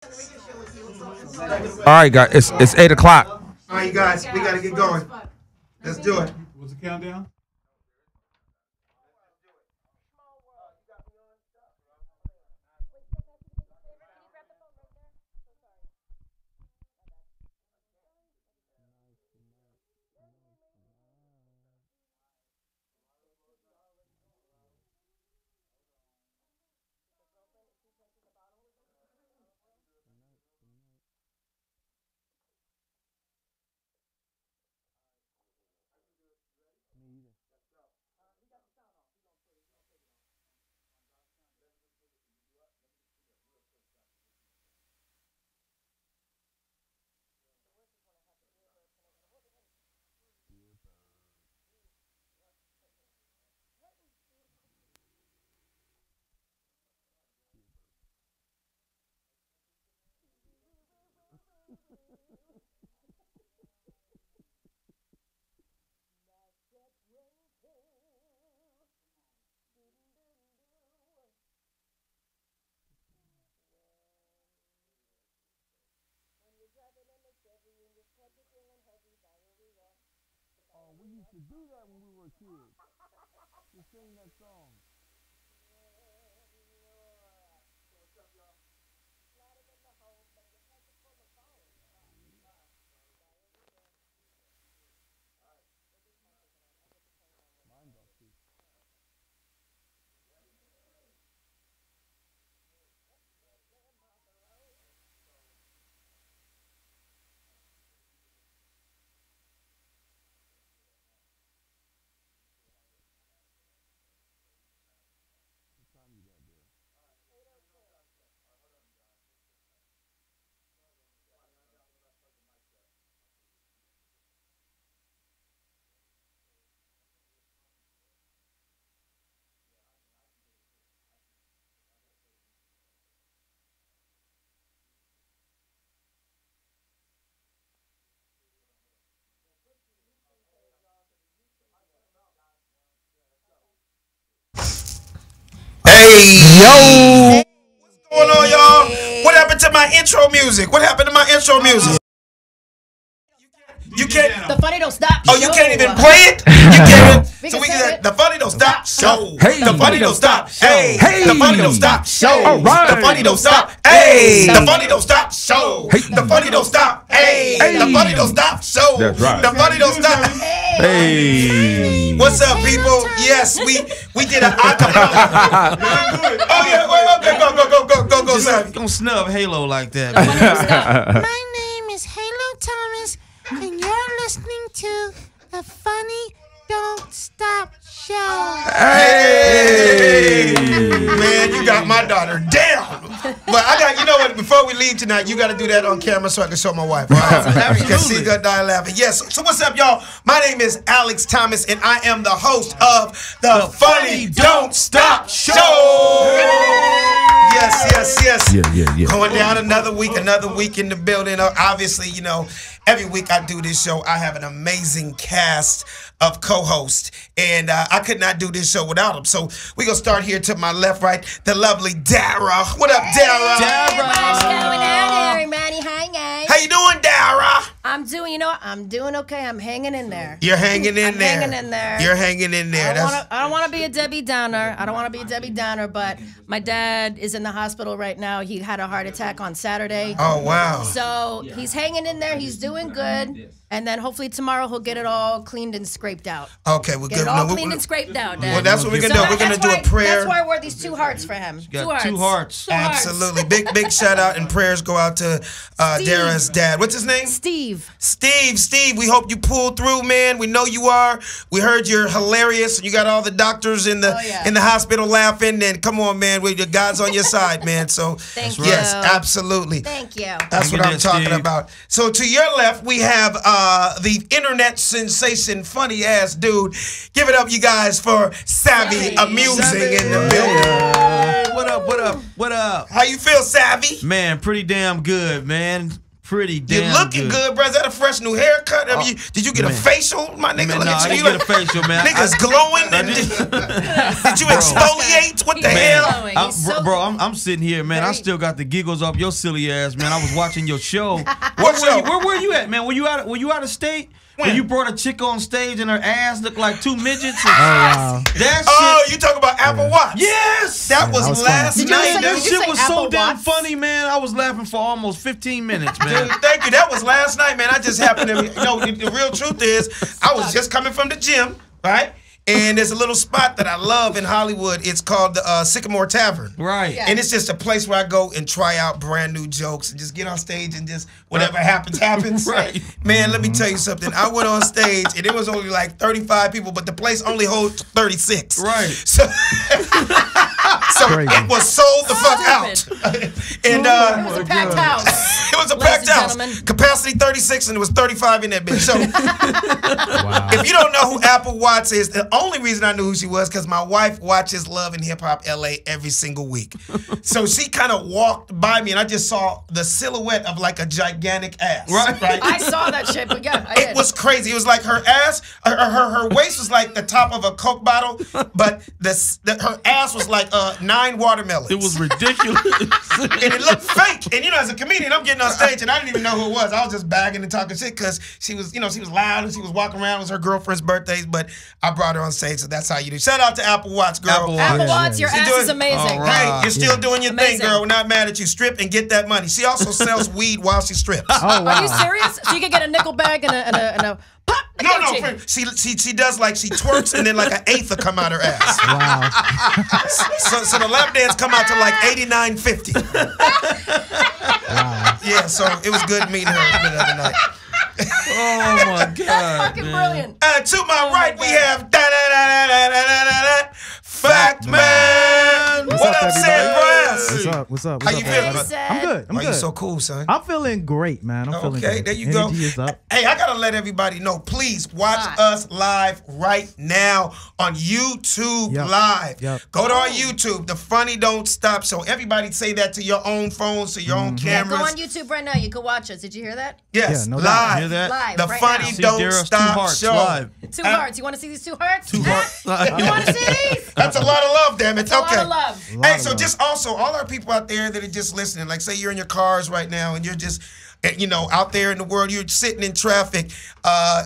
All right, guys. It's 8 o'clock. All right, you guys, we gotta get going. Let's do it. What's the countdown? Oh, we used to do that when we were kids. To sing that song. Hey, yo! What's going on, y'all? What happened to my intro music? What happened to my intro music? You can't. The funny don't stop. Oh, you can't even play it. You can't. So we can. The funny don't stop. Show. Hey. The funny don't stop. Hey. Hey. The funny don't stop. Show. All right. The funny don't stop. Hey. The funny don't stop. Show. The funny don't stop. Hey. The funny don't stop. Show. That's right. The funny don't stop. Hey. What's up, people? Yes, we did an acapella. Oh yeah. Wait, okay. Go, son. Don't snub Halo like that. My name is Halo Thomas, and you're listening to the Funny Don't Stop Show. Hey! Man, you got my daughter down. But I got, you know what, before we leave tonight, you got to do that on camera so I can show my wife. All right? Because she's going to die laughing. Yes. So what's up, y'all? My name is Alex Thomas, and I am the host of the Funny Don't Stop Show. Yes. Yeah. Going down another week in the building. Obviously, you know, every week I do this show, I have an amazing cast of co-hosts, and I could not do this show without them. So we're going to start here to my left, right, the lovely Dara. What up, Dara? What's going on, everybody? Hi, guys. How you doing, Dara? I'm doing okay. I'm hanging in there. You're hanging in there. Hanging in there. You're hanging in there. I don't want to be a Debbie Downer. But my dad is in the hospital right now. He had a heart attack on Saturday. Oh, wow. So he's hanging in there. He's doing good. And then hopefully tomorrow he'll get it all cleaned and scraped out. Okay, we're Get good. it all cleaned and scraped out, Dad. Well, that's what we're going to do. We're going to do a prayer. That's why I wore these 2 hearts for him. Got two hearts. Absolutely. Big shout out and prayers go out to Dara's dad. What's his name? Steve, we hope you pulled through, man. We know you are. We heard you're hilarious, and you got all the doctors in the hospital laughing. And come on, man, God's on your side, man. So Thank you. yes, absolutely. Thank you. That's what I'm talking about. So to your left, we have the internet sensation, funny ass dude. Give it up, you guys, for Savvy Amusing in the building. What up? How you feel, Savvy? Man, pretty damn good, man. Pretty damn You looking good, bro. Is that a fresh new haircut? I mean, did you get a facial, my nigga? Man, Look no, at I you. didn't get a facial, man. Niggas glowing. Did you exfoliate? What the hell? I'm sitting here, man. I still got the giggles off your silly ass, man. I was watching your show. Where were you at, man? Were you out of state? When you brought a chick on stage and her ass looked like two midgets. Wow. You talking about Apple Watch? Yes. That was last night. That shit was so damn funny, man. I was laughing for almost 15 minutes, man. Dude, thank you. That was last night, man. I just happened to, the real truth is, I was just coming from the gym, right? And there's a little spot that I love in Hollywood. It's called the Sycamore Tavern. Right. And it's just a place where I go and try out brand new jokes and just get on stage and just whatever happens. Right. Man, let me tell you something. I went on stage and it was only like 35 people, but the place only holds 36. Right. So it was sold the fuck out. And it was a packed house. It was a packed house. Capacity 36 and there was 35 in that bitch. So if you don't know who Apple Watts is, the only reason I knew who she was because my wife watches Love and Hip Hop LA every single week. So she kind of walked by me and I just saw the silhouette of like a gigantic ass. Right? I saw that shit, but yeah, I did. It was crazy. It was like her ass, her waist was like the top of a Coke bottle, but her ass was like 9 watermelons. It was ridiculous. And it looked fake. And as a comedian, I'm getting on stage and I didn't even know who it was. I was just bagging and talking shit because she was, she was loud and she was walking around. It was her girlfriend's birthdays, but I brought her on stage, so that's how you do. Shout out to Apple Watts, girl. Apple Watts, your ass is amazing. Hey, you're still doing your thing, girl. We're not mad at you. Strip and get that money. She also sells weed while she strips. Oh, wow. Are you serious? So you can get a nickel bag and a pop? No. She does like she twerks and then like an eighth will come out her ass. Wow. So the lap dance come out to like $89.50. Wow. Yeah. So it was good meeting her the other night. Oh my God. That's fucking brilliant. To my right, we have Fact Man. What up, Sed Brass? What's up? How you feeling? I'm good. I'm good. You so cool, son? I'm feeling great, man. I'm feeling okay, good. There you Energy go. Is up. Hey, I gotta let everybody know. Please watch us live right now on YouTube Live. Go to our YouTube, The Funny Don't Stop Show. Everybody say that to your own phones, to your own cameras. Go on YouTube right now. You can watch us. Did you hear that? Yes, no live. Hear that? Live. The right Funny now. Don't Stop Show. Live. 2 hearts. You want to see these 2 hearts? 2 hearts. You want to see these? That's a lot of love, damn it. That's a lot of love. Hey, so just also, all our people out there that are just listening, like say you're in your cars right now and you're just, out there in the world, you're sitting in traffic,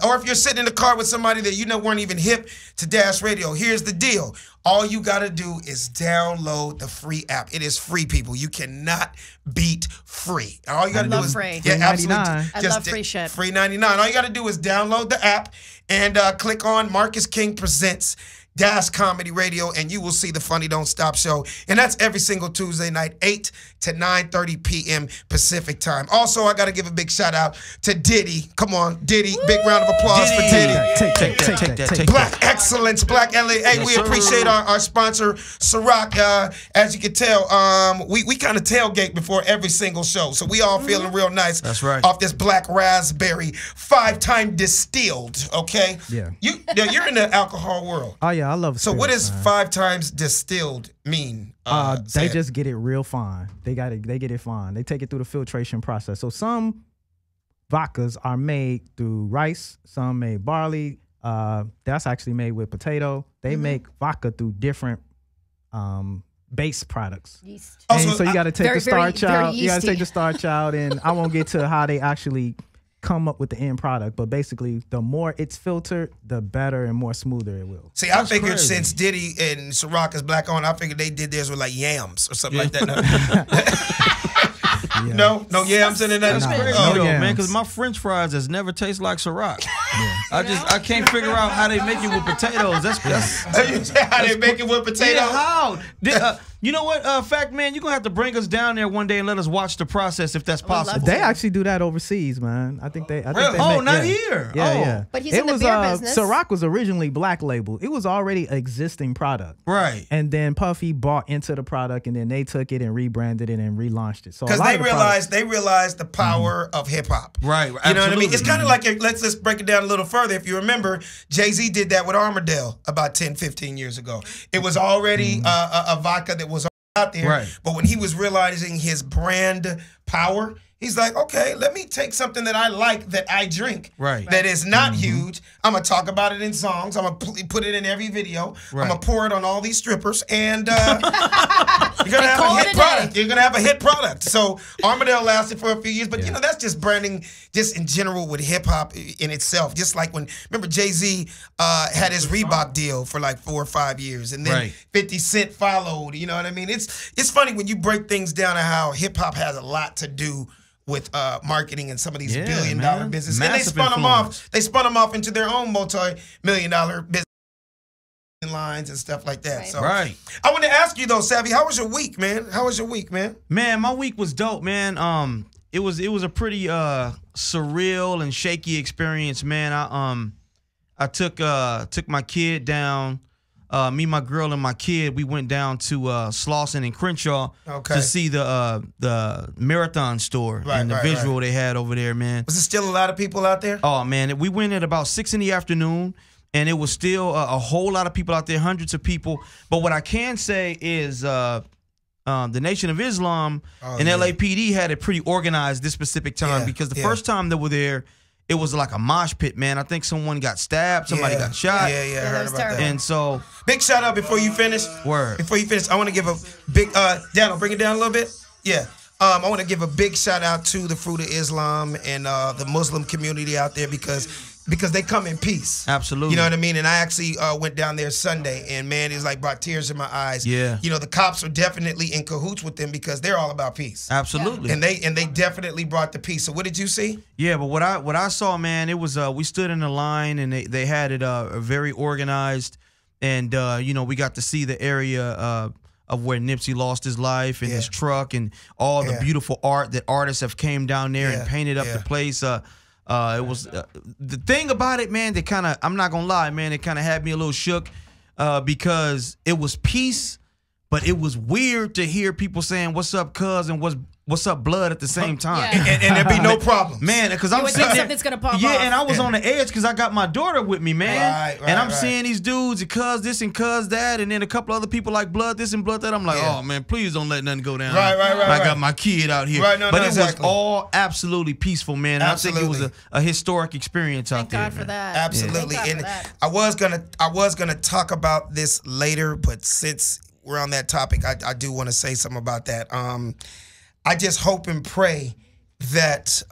or if you're sitting in the car with somebody that weren't even hip to Dash Radio, here's the deal. All you got to do is download the free app. It is free, people. You cannot beat free. All you got to do is free. Yeah, absolutely. I love free shit. Free 99. All you got to do is download the app and click on Marcus King Presents Dash Comedy Radio, and you will see the Funny Don't Stop Show. And that's every single Tuesday night, 8 to 9:30 p.m. Pacific time. Also, I got to give a big shout out to Diddy. Come on, Diddy. Big round of applause for Diddy. Take Black excellence, Black LA. Hey, we appreciate our sponsor, Ciroc. As you can tell, we kind of tailgate before every single show. So we all feeling real nice. That's right. Off this black raspberry, 5-time distilled, okay? Yeah. You're in the alcohol world. Oh yeah, I love. So what does 5 times distilled mean? They just get it real fine. They get it fine. They take it through the filtration process. So some vodkas are made through rice, some made barley. That's actually made with potato. They make vodka through different base products. Yeast. And so you got to take the starch very out. You got to yeasty. take the starch out, and I won't get to how they actually come up with the end product, but basically the more it's filtered, the better and more smoother it will. See, I figured since Diddy and Ciroc is black on, I figured they did theirs with like yams or something like that. No yams in it. That's crazy no though, yams. man, because my French fries has never tasted like Ciroc. I can't figure out how they make it with potatoes. That's how they make it with potatoes. Yeah, how? You know what, Fact Man, you're gonna have to bring us down there one day and let us watch the process if that's possible. They actually do that overseas, man. I think they. Not here. Yeah. But he's in the beer business. Ciroc was originally black label. It was already an existing product. Right. And then Puffy bought into the product, and then they took it and rebranded it and relaunched it. So because they realized the power of hip hop. Right. You know what I mean? It's kind of like let's break it down a little further. If you remember, Jay-Z did that with Armadale about 10, 15 years ago. It was already a vodka that was out there. Right. But when he was realizing his brand power, He's like, okay, let me take something that I like, that I drink, Right. that is not huge. I'm going to talk about it in songs. I'm going to put it in every video. Right. I'm going to pour it on all these strippers. And you're going to have call a it hit a product. day. You're going to have a hit product. So Armadale lasted for a few years. But, Yeah. you know, that's just branding just in general with hip-hop in itself. Just like when, remember, Jay-Z had his Reebok deal for like 4 or 5 years. And then Right. 50 Cent followed. You know what I mean? It's funny when you break things down and how hip-hop has a lot to do with marketing and some of these Yeah, billion-dollar man. businesses. And they Massive spun them influence. off. They spun them off into their own multi-million-dollar business lines and stuff like that. Right. So Right. I want to ask you though, Savvy, how was your week, man? How was your week, man? Man, my week was dope, man. It was a pretty surreal and shaky experience, man. I took my kid down. Me, my girl, and my kid. We went down to Slauson and Crenshaw Okay. to see the Marathon store Right, and the right, visual they had over there, man. Was there still a lot of people out there? Oh man, we went at about 6 in the afternoon, and it was still a whole lot of people out there, hundreds of people. But what I can say is the Nation of Islam and yeah. LAPD had it pretty organized this specific time Yeah, because the yeah. first time they were there, it was like a mosh pit, man. I think someone got stabbed, somebody got shot. Yeah, I that heard was about terrible. that. And so, Big shout out before you finish. Word. Before you finish, I want to give a big Daniel, bring it down a little bit. Yeah. I want to give a big shout out to the Fruit of Islam and the Muslim community out there because they come in peace. Absolutely. You know what I mean? And I actually went down there Sunday, and man, it's like brought tears in my eyes. Yeah. You know, the cops are definitely in cahoots with them because they're all about peace. absolutely. And they definitely brought the peace. So what did you see? Yeah, but what I saw, man, it was we stood in a line and they had it very organized, and we got to see the area of where Nipsey lost his life and his truck and all the beautiful art that artists have came down there and painted up the place. It was the thing about it, man. That kind of, I'm not gonna lie, man. It kind of had me a little shook because it was peace, but it was weird to hear people saying "What's up, cuz?" and "What's up, blood?" at the same time. Yeah. And there'd be no problems. Man, because You I'm would sitting think there, something's gonna pop yeah, off. and I was on the edge because I got my daughter with me, man. Right, and I'm right. seeing these dudes and cuz this and cuz that, and then a couple other people like blood this and blood that. I'm like, Yeah. oh man, please don't let nothing go down. Right. I got my kid out here, Right, no, but no, it exactly. was all absolutely peaceful, man. And I think it was Absolutely. a historic experience out Thank there. God for man. that. Absolutely. Thank God And for that. I was gonna talk about this later, but since we're on that topic, I do want to say something about that. I just hope and pray that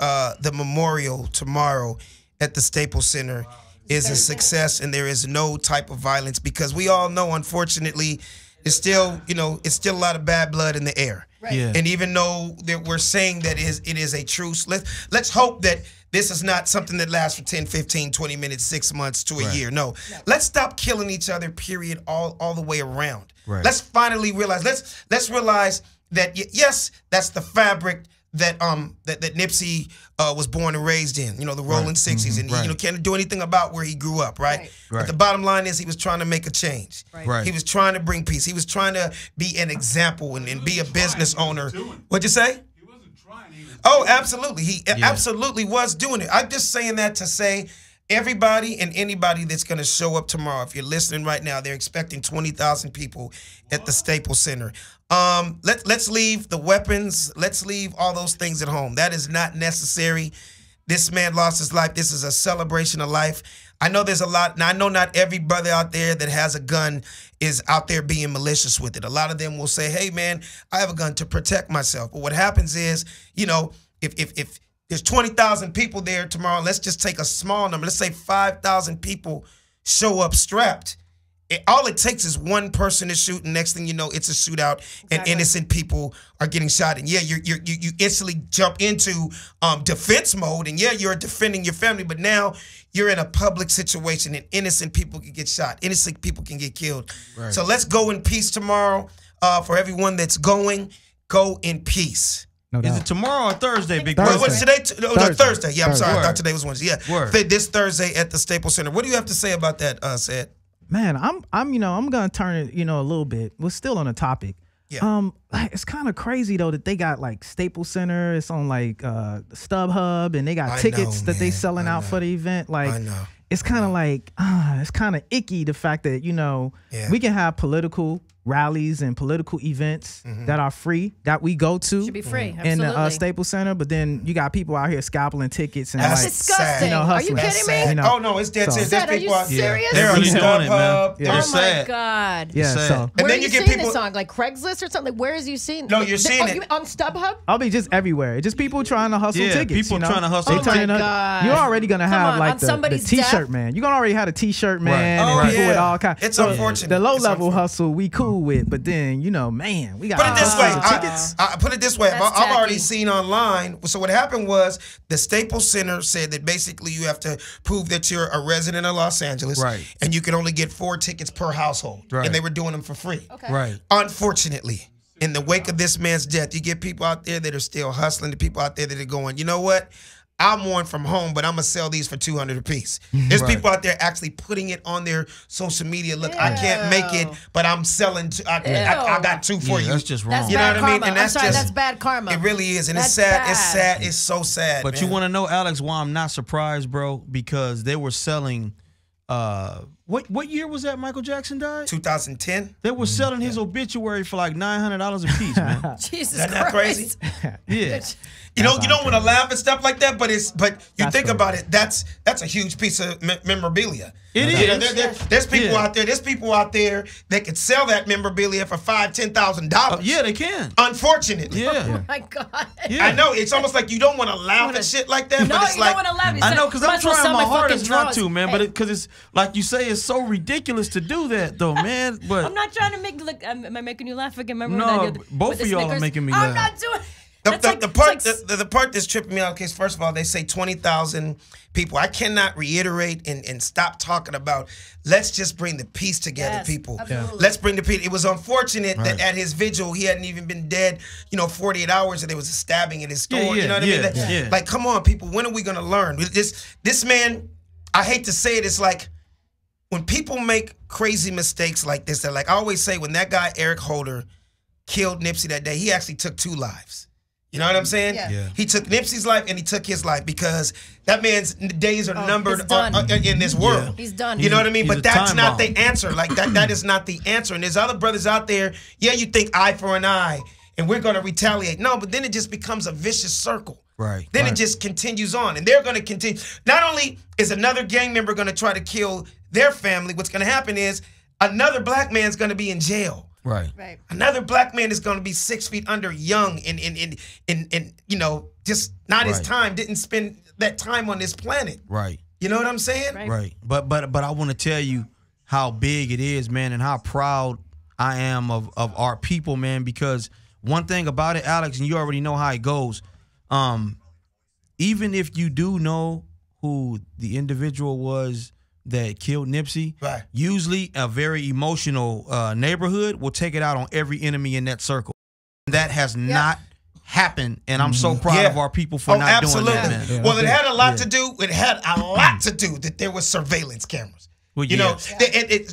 the memorial tomorrow at the Staples Center is a success and there is no type of violence, because we all know, unfortunately, it's still a lot of bad blood in the air. Right. Yeah. And even though that we're saying that it is a truce, let's hope that this is not something that lasts for 10, 15, 20 minutes, 6 months to a year. No. Let's stop killing each other, period, all the way around. Right. Let's finally realize, let's realize that yes, that's the fabric that that Nipsey was born and raised in, the Rolling 60s, and he can't do anything about where he grew up, right? But the bottom line is he was trying to make a change. Right. He was trying to bring peace. He was trying to be an example and be a business owner. What'd you say? He wasn't trying. He was Oh, absolutely. He absolutely was doing it. I'm just saying that to say everybody and anybody that's going to show up tomorrow, if you're listening right now, they're expecting 20,000 people at the Staples Center. Let's leave the weapons. Let's leave all those things at home. That is not necessary. This man lost his life. This is a celebration of life. I know there's a lot. Now, I know not every brother out there that has a gun is out there being malicious with it. A lot of them will say, hey, man, I have a gun to protect myself. But what happens is, if there's 20,000 people there tomorrow, let's just take a small number. Let's say 5,000 people show up strapped. All it takes is one person to shoot, and next thing you know, it's a shootout, and innocent people are getting shot. And yeah, you instantly jump into defense mode, and yeah, you're defending your family, but now you're in a public situation, and innocent people can get shot, innocent people can get killed. Right. So let's go in peace tomorrow. For everyone that's going, go in peace. No Is doubt. it tomorrow or Thursday, Big Thursday. Brother? What's today? Thursday. Yeah, I'm sorry. I Word. thought today was Wednesday. Yeah, Word. This Thursday at the Staples Center. What do you have to say about that, Sed? Man, I'm gonna turn it, a little bit. We're still on the topic. Yeah. It's kind of crazy though that they got like Staples Center. It's on like StubHub, and they got I tickets know, that they man. selling I out know. for the event. Like, I know. it's kind of like it's kind of icky the fact that we can have political rallies and political events that are free that we go to. Should be free. In the Absolutely. Staples Center, but then you got people out here scalping tickets and That's like, disgusting. you know, Are you hustling. kidding me? You know? Oh no, it's dead So- serious. Sed, are There's you people out serious? They're They're really on doing it, man. StubHub. Yeah. Oh It's my sad. God. Yeah, Sad. so And Where then are you you get seeing people. this on? Like Craigslist or something? Where is you seeing? No, you're seeing it. You on StubHub? I'll be just everywhere. Just people trying to hustle Yeah, tickets. people you know? trying to hustle. They Oh my turning up- God. You're already gonna Come have on, like on the somebody's T-shirt death? man. You're gonna already have a T-shirt man Oh, and people yeah. with all kinds. It's So unfortunate. The low It's level unfortunate. hustle we cool with, but then you know, man, we got Put it this way. tickets. I put it this way. That's I've already tacky. seen online. So what happened was the Staples Center said that basically you have to prove that you're a resident of Los Angeles, Right. and you can only get 4 tickets per household, Right. and they were doing them for free. Okay. Right. Unfortunately, in the wake of this man's death, you get people out there that are still hustling. The people out there that are going, you know what? I'm one from home, but I'm gonna sell these for $200 a piece. There's Right. people out there actually putting it on their social media. Look, I can't make it, but I'm selling. I got 2 for Yeah, you. that's just wrong. That's You know bad what I mean? karma. And that's I'm sorry, just- that's bad karma. It really is, and it's That's sad. It's bad. sad. It's so sad. But man. you want to know, Alex, why I'm not surprised, bro? Because they were selling. What year was that Michael Jackson died? 2010. They were selling his obituary for like $900 a piece, man. Jesus Isn't that Christ. crazy? Yeah. You know, you don't want to laugh at stuff like that, but you That's think crazy. about it. That's a huge piece of memorabilia. It You know, is. there's people Yeah. out there. There's people out there that could sell that memorabilia for $5,000-$10,000. Yeah, they can. Unfortunately. Yeah. Oh my God. Yeah. I know it's almost like you don't want to laugh at shit like that, No, but it's you like don't want to laugh. I know, because I'm trying my hardest not drawers. to, man. Hey, But because it's like you say, it's so ridiculous to do that, though, man. But I'm not trying to make look. Am I making you laugh again? Remember No, that both with the of y'all are Snickers? making me I'm laugh. not doing. The That's like- the part that's tripping me out, okay, first of all, they say 20,000 people. I cannot reiterate and stop talking about, let's just bring the peace together, Yes, people. absolutely. Let's bring the peace. It was unfortunate Right. that at his vigil, he hadn't even been dead, 48 hours, and there was a stabbing in his store. Yeah, You know what I mean? yeah, yeah. Like, come on, people, when are we going to learn? This man, I hate to say it, it's like, when people make crazy mistakes like this, they're like, I always say, when that guy, Eric Holder, killed Nipsey that day, he actually took 2 lives. You know what I'm saying? Yeah. Yeah. He took Nipsey's life and he took his life because that man's days are he's numbered done. in this world. He's done. You know what I mean? He's a But that's time not bomb. the answer. Like that is not the answer. And there's other brothers out there, yeah, you think eye for an eye and we're going to retaliate. No, but then it just becomes a vicious circle. Right. Then right. it just continues on. And they're going to continue. Not only is another gang member going to try to kill their family, what's going to happen is another black man's going to be in jail. Right. Right. Another black man is going to be 6 feet under, young, and just not his Right. time. Didn't spend that time on this planet. Right. You know what I'm saying? Right. Right. But I want to tell you how big it is, man, and how proud I am of our people, man, because one thing about it, Alex, and you already know how it goes, even if you do know who the individual was that killed Nipsey, Right. usually a very emotional neighborhood will take it out on every enemy in that circle. That has not happened, and I'm so proud Yeah. of our people for not absolutely. doing that, man. Well, it had a lot to do. It had a lot to do that there was surveillance cameras. Well, You know,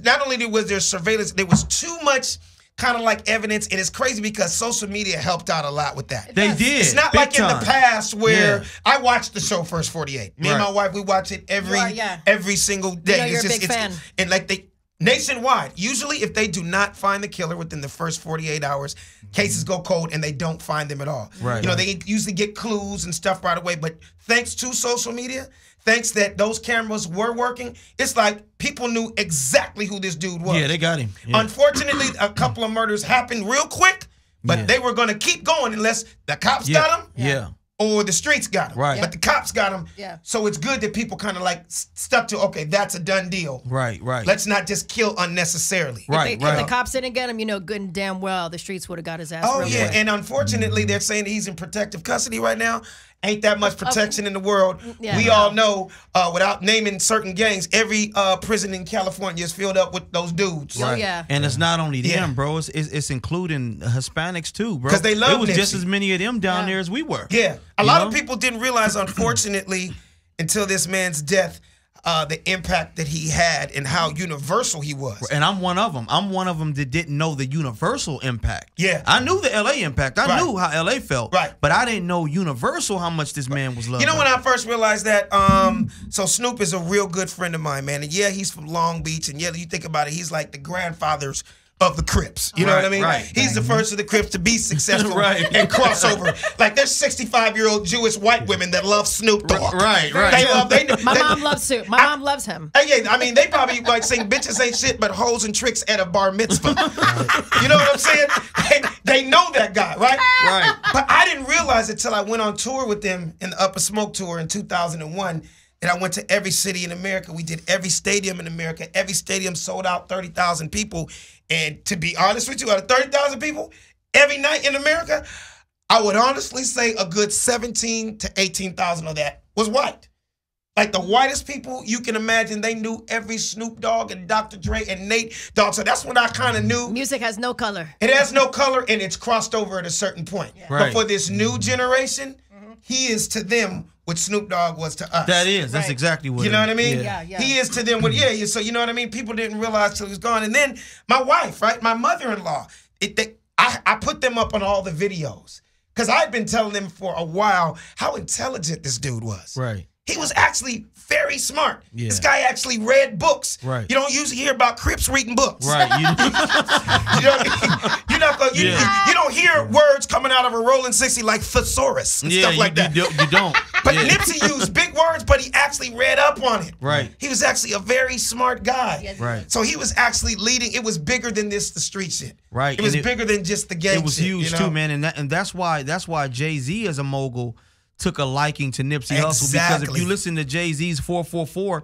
not only was there surveillance, there was too much kind of like evidence, and it's crazy because social media helped out a lot with that. They did. It's not big like in time. the past where Yeah. I watched the show First 48. Me and Right. my wife, we watch it every single day. know you're a big fan. And like they nationwide, usually if they do not find the killer within the first 48 hours, cases go cold and they don't find them at all. Right. You know, they usually get clues and stuff right away. But thanks to social media, thanks that those cameras were working, it's like people knew exactly who this dude was. Yeah, they got him. Yeah. Unfortunately, a couple of murders happened real quick, but Yeah. they were going to keep going unless the cops Yeah. got him Yeah. or the streets got him. Right. But the cops got him. Yeah. So it's good that people kind of like stuck to, okay, that's a done deal. Right. Right. Let's not just kill unnecessarily. Right. If right. the cops didn't get him, good and damn well the streets would have got his ass. Oh, real yeah. quick. And unfortunately, they're saying that he's in protective custody right now. Ain't that much protection in the world. Yeah. We all know, without naming certain gangs, every prison in California is filled up with those dudes. Oh, yeah. And it's not only them, Yeah. bro. It's including Hispanics too, bro. 'Cause they love It was just Nipsey. as many of them down Yeah. there as we were. Yeah. A You lot know? of people didn't realize, unfortunately, until this man's death, the impact that he had and how universal he was. And I'm one of them. I'm one of them that didn't know the universal impact. Yeah. I knew the LA impact. I Right. knew how LA felt. Right. But I didn't know universal how much this man was loved. You know when I first realized that? So Snoop is a real good friend of mine, man. And yeah, he's from Long Beach. And yeah, you think about it, he's like the grandfather's of the Crips. You know what I mean? Right. He's the first of the Crips to be successful Right. and crossover. Like there's 65-year-old Jewish white women that love Snoop Dogg. Right. My mom loves Snoop. My mom loves him. Yeah, I mean, they probably like sing bitches ain't shit but hoes and tricks at a bar mitzvah. You know what I'm saying? They know that guy, right? Right. But I didn't realize it till I went on tour with them in the Upper Smoke Tour in 2001. And I went to every city in America. We did every stadium in America. Every stadium sold out 30,000 people. And to be honest with you, out of 30,000 people, every night in America, I would honestly say a good 17 to 18,000 of that was white. Like the whitest people you can imagine, they knew every Snoop Dogg and Dr. Dre and Nate Dogg. So that's when I kind of knew. Music has no color. It has no color and it's crossed over at a certain point. Yeah. But for this new generation, he is to them what Snoop Dogg was to us. That's exactly what you know what I mean? Yeah. He is to them what, so you know what I mean? People didn't realize till he was gone. And then my wife, right, my mother-in-law, I put them up on all the videos because I'd been telling them for a while how intelligent this dude was. Right. He was actually very smart. Yeah. This guy actually read books. Right. You don't usually hear about Crips reading books. Right. You know what I mean? You don't hear words coming out of a Rolling 60 like thesaurus and stuff like that. You don't. But Nipsey used big words, but he actually read up on it. Right. He was actually a very smart guy. Yes. Right. So he was actually leading. It was bigger than the street shit. Right. It was bigger than just the gang shit. It was huge too, man. And that's why Jay-Z as a mogul took a liking to Nipsey Hussle, because if you listen to Jay-Z's 444,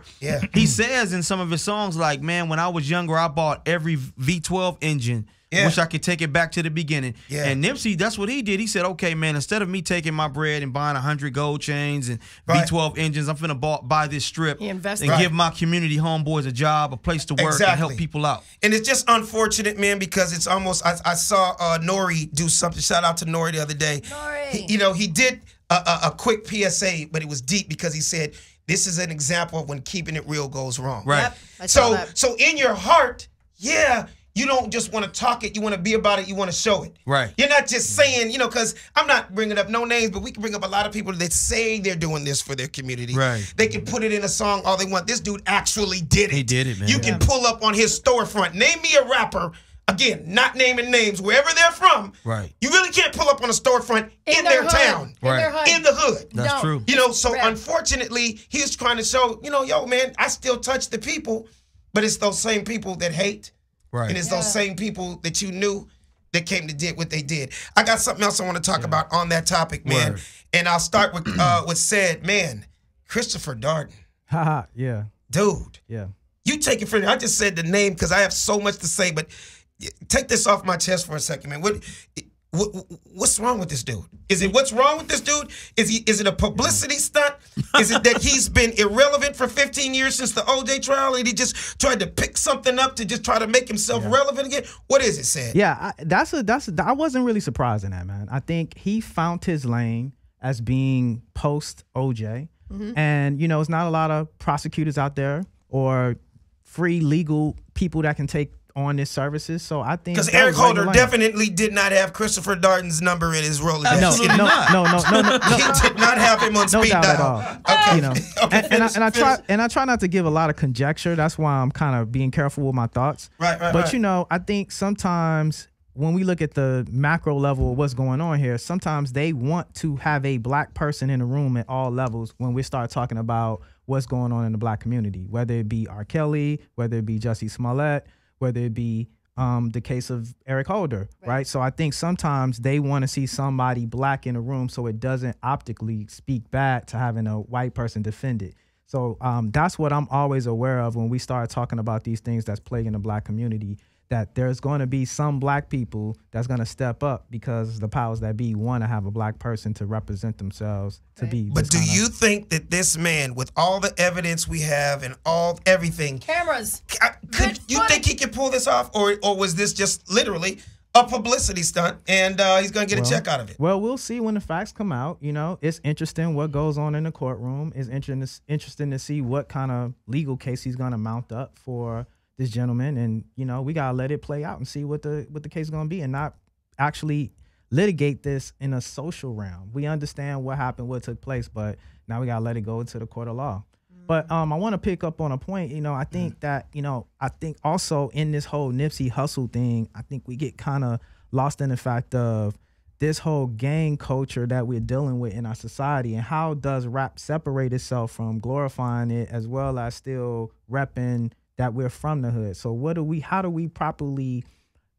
he says in some of his songs like, man, when I was younger, I bought every V12 engine. Wish I could take it back to the beginning. And Nipsey, that's what he did. He said, okay, man, instead of me taking my bread and buying 100 gold chains and V12 engines, I'm finna buy this strip and give my community homeboys a job, a place to work, and help people out. And it's just unfortunate, man, because it's almost, I saw Nori do something. Shout out to Nori the other day. Nori. He did a quick PSA, but it was deep because he said, this is an example of when keeping it real goes wrong. Right. Yep, I saw that. So in your heart, you don't just want to talk it. You want to be about it. You want to show it. Right. You're not just saying, because I'm not bringing up no names, but we can bring up a lot of people that say they're doing this for their community. Right. They can put it in a song all they want. This dude actually did it. He did it, man. You can pull up on his storefront. Name me a rapper. Again, not naming names, wherever they're from. Right. You really can't pull up on a storefront in their town. Right. In the hood. That's true. So unfortunately, he's trying to show, yo, man, I still touch the people, but it's those same people that hate. Right. And it's those same people that you knew that came to did what they did. I got something else I want to talk about on that topic, man. Word. And I'll start with Sed, man, Christopher Darden. Haha, yeah. Dude. Yeah. You take it from I just said the name because I have so much to say, but take this off my chest for a second, man. What's wrong with this dude? What's wrong with this dude? Is it a publicity stunt? Is it that he's been irrelevant for 15 years since the OJ trial and he just tried to pick something up to just try to make himself relevant again? What is it, Sed? Yeah, I wasn't really surprised in that, man. I think he found his lane as being post OJ. And, it's not a lot of prosecutors out there or free legal people that can take on his services, so I think because Eric Holder definitely did not have Christopher Darden's number in his Rolodex. No. He did not have him on speed doubt dial. at all. Okay. I try not to give a lot of conjecture. That's why I'm kind of being careful with my thoughts. Right. But I think sometimes when we look at the macro level of what's going on here, sometimes they want to have a black person in the room at all levels when we start talking about what's going on in the black community, whether it be R. Kelly, whether it be Jussie Smollett, whether it be the case of Eric Holder, right? So I think sometimes they want to see somebody black in the room so it doesn't optically speak back to having a white person defend it. So that's what I'm always aware of when we start talking about these things that's plaguing the black community, that there's going to be some black people that's going to step up because the powers that be want to have a black person to represent themselves to be. But do you think that this man, with all the evidence we have and everything, cameras, you think he can pull this off, or was this just literally a publicity stunt and he's going to get a check out of it? Well, we'll see when the facts come out. It's interesting what goes on in the courtroom. It's interesting to see what kind of legal case he's going to mount up for this gentleman, and we gotta let it play out and see what the case is gonna be, and not actually litigate this in a social realm. We understand what happened, what took place, but now we gotta let it go to the court of law. But I want to pick up on a point. I think that I think also in this whole Nipsey Hussle thing, I think we get kind of lost in the fact of this whole gang culture that we're dealing with in our society, and how does rap separate itself from glorifying it as well as still repping that we're from the hood. So how do we properly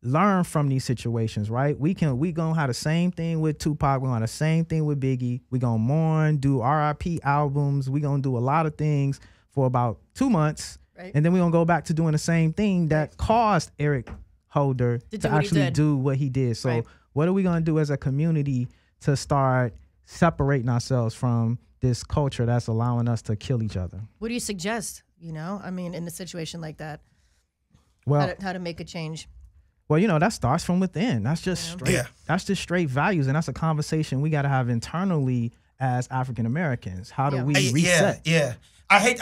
learn from these situations, right? We gonna have the same thing with Tupac, we're gonna have the same thing with Biggie, we gonna mourn, do RIP albums, we gonna do a lot of things for about 2 months, right? And then we're gonna go back to doing the same thing that caused Eric Holder to actually do what he did. So what are we gonna do as a community to start separating ourselves from this culture that's allowing us to kill each other? What do you suggest, in a situation like that? Well, how to make a change? Well, that starts from within. That's just straight. That's just straight values, and that's a conversation we got to have internally as African Americans. How do we reset? Yeah. I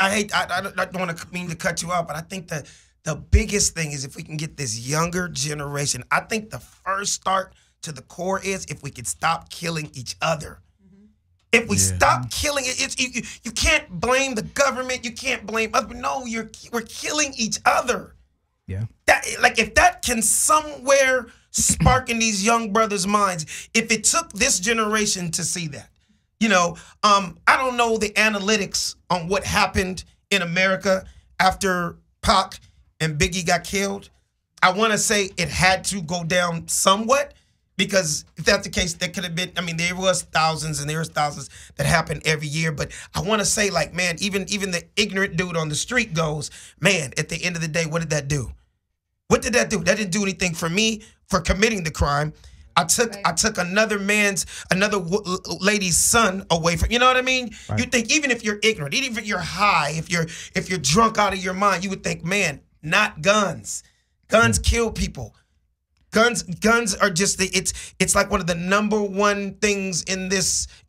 don't want to mean to cut you off, but I think the biggest thing is if we can get this younger generation. I think the first start to the core is if we could stop killing each other. If we stop killing it, you can't blame the government. You can't blame us. But no, we're killing each other. Yeah. If that can somewhere spark in these young brothers' minds, if it took this generation to see that, I don't know the analytics on what happened in America after Pac and Biggie got killed. I want to say it had to go down somewhat, because if that's the case, there could have been, there was thousands and there's thousands that happen every year. But I want to say, even the ignorant dude on the street goes, man, at the end of the day, what did that do? What did that do? That didn't do anything for me for committing the crime. I took another lady's son away from, you know what I mean? Right. You think even if you're ignorant, even if you're high, if you're drunk out of your mind, you would think, man, not guns. Guns kill people. Guns are just it's like one of the number one things in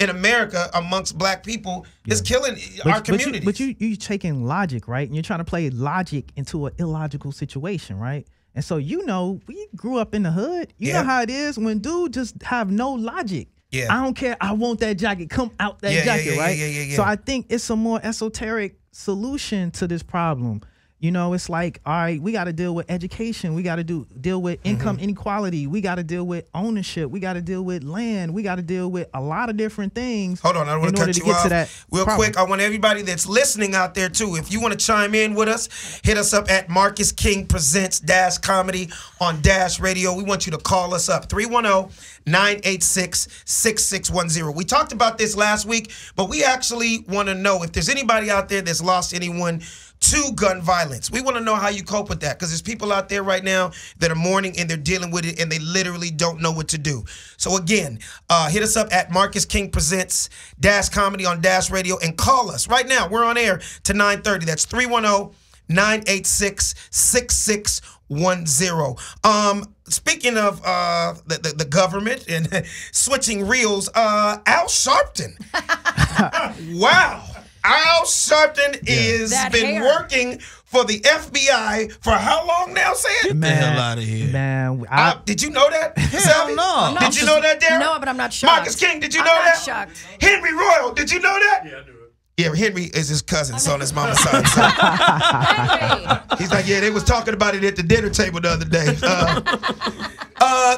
America amongst black people is killing our community. But you taking logic, right? And you're trying to play logic into an illogical situation, right? And so we grew up in the hood. You know how it is when dude just have no logic. Yeah. I don't care. I want that jacket. Come out that jacket, right? Yeah. So I think it's a more esoteric solution to this problem. It's like, all right, we got to deal with education. We got to deal with income inequality. We got to deal with ownership. We got to deal with land. We got to deal with a lot of different things. Hold on, I don't want to cut you off. Real quick, I want everybody that's listening out there too, if you want to chime in with us, hit us up at Marcus King Presents Dash Comedy on Dash Radio. We want you to call us up, 310-986-6610. We talked about this last week, but we actually want to know if there's anybody out there that's lost anyone to gun violence. We want to know how you cope with that, because there's people out there right now that are mourning and they're dealing with it and they literally don't know what to do. So again, hit us up at Marcus King Presents Dash Comedy on Dash Radio and call us right now. We're on air to 9:30. That's 310-986-6610. Speaking of the government and switching reels, Al Sharpton. Wow. Al Sharpton has been working for the FBI for how long now, Sed? Get the hell out of here. Man, did you know that? Hell no. Did you know that, Dara? No, but I'm not shocked. Marcus King, did you know that? I'm not shocked. Henry Royal, did you know that? Yeah, I knew it. Yeah, Henry is his cousin, so on his mama's side. So. He's like, they was talking about it at the dinner table the other day.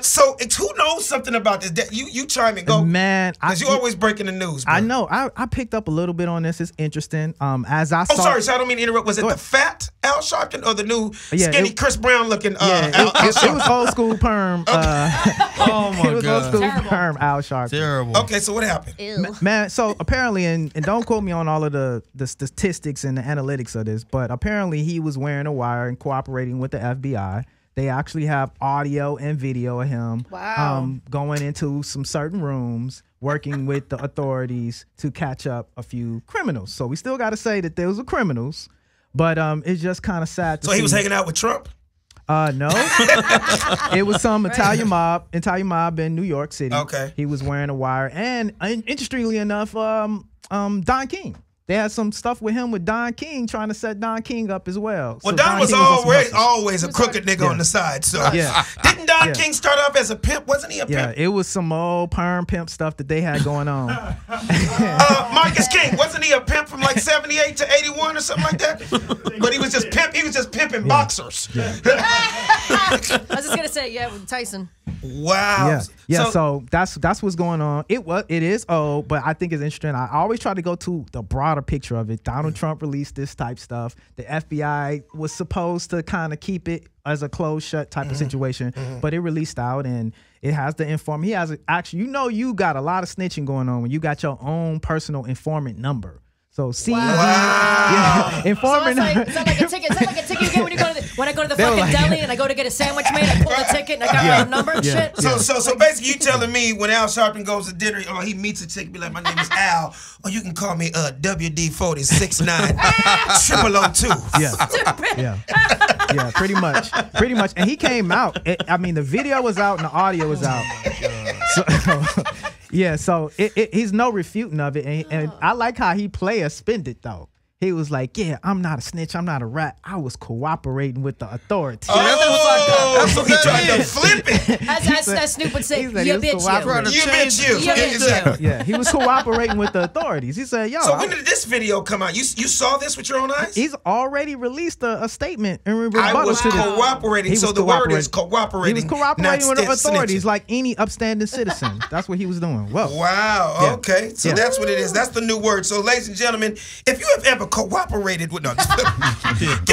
So who knows something about this? You chime in, go. Man, because you always breaking the news, bro. I know. I picked up a little bit on this. It's interesting. As I saw. Oh, sorry. So I don't mean to interrupt. Was it the fat Al Sharpton or the new skinny Chris Brown looking Al Sharpton? It was old school perm. Oh my God. It was old school perm Al Sharpton. Terrible. Okay, so what happened? Man, so apparently, and don't quote me on all of the statistics and the analytics of this, but apparently he was wearing a wire and cooperating with the FBI. They actually have audio and video of him going into some certain rooms, working with the authorities to catch up a few criminals. So we still got to say that those were criminals, but it's just kind of sad to see. So he was hanging out with Trump? No. It was some Italian mob in New York City. Okay. He was wearing a wire. And interestingly enough, Don King. They had some stuff with him with Don King, trying to set Don King up as well. Well, so Don was always a crooked nigga on the side. So didn't Don King start off as a pimp? Wasn't he a pimp? Yeah, it was some old perm pimp stuff that they had going on. Marcus King, wasn't he a pimp from like 78? 78 to 81 or something like that. But he was just pimping boxers. I was just gonna say, yeah, with Tyson. Wow. Yeah. So that's what's going on. It is old, but I think it's interesting. I always try to go to the broader picture of it. Donald Trump released this type stuff. The FBI was supposed to kind of keep it as a closed shut type of situation, but it released out and it has the informant. He has actually, you got a lot of snitching going on when you got your own personal informant number. So see, informant. So it's like a ticket. It's like a ticket you get when I go to the fucking deli and I go to get a sandwich made. I pull the ticket and I got my own number and shit. So basically, you telling me when Al Sharpton goes to dinner, he meets a chick, be like, my name is Al, or you can call me WD-40 69002. Yeah, pretty much. And he came out. The video was out and the audio was out. So he's no refuting of it, and I like how he spend it though. He was like, "Yeah, I'm not a snitch. I'm not a rat. I was cooperating with the authorities." That's what he tried to flip it. As Snoop would say, you bitch you. Exactly. Yeah, he was cooperating with the authorities. He said, "Yo." So when did this video come out? You saw this with your own eyes? He's already released a statement in rebuttal. I was cooperating. So the word is cooperating. He was cooperating with the authorities like any upstanding citizen. That's what he was doing. Whoa. Wow. Yeah. Okay. So that's what it is. That's the new word. So, ladies and gentlemen, if you have ever cooperated with give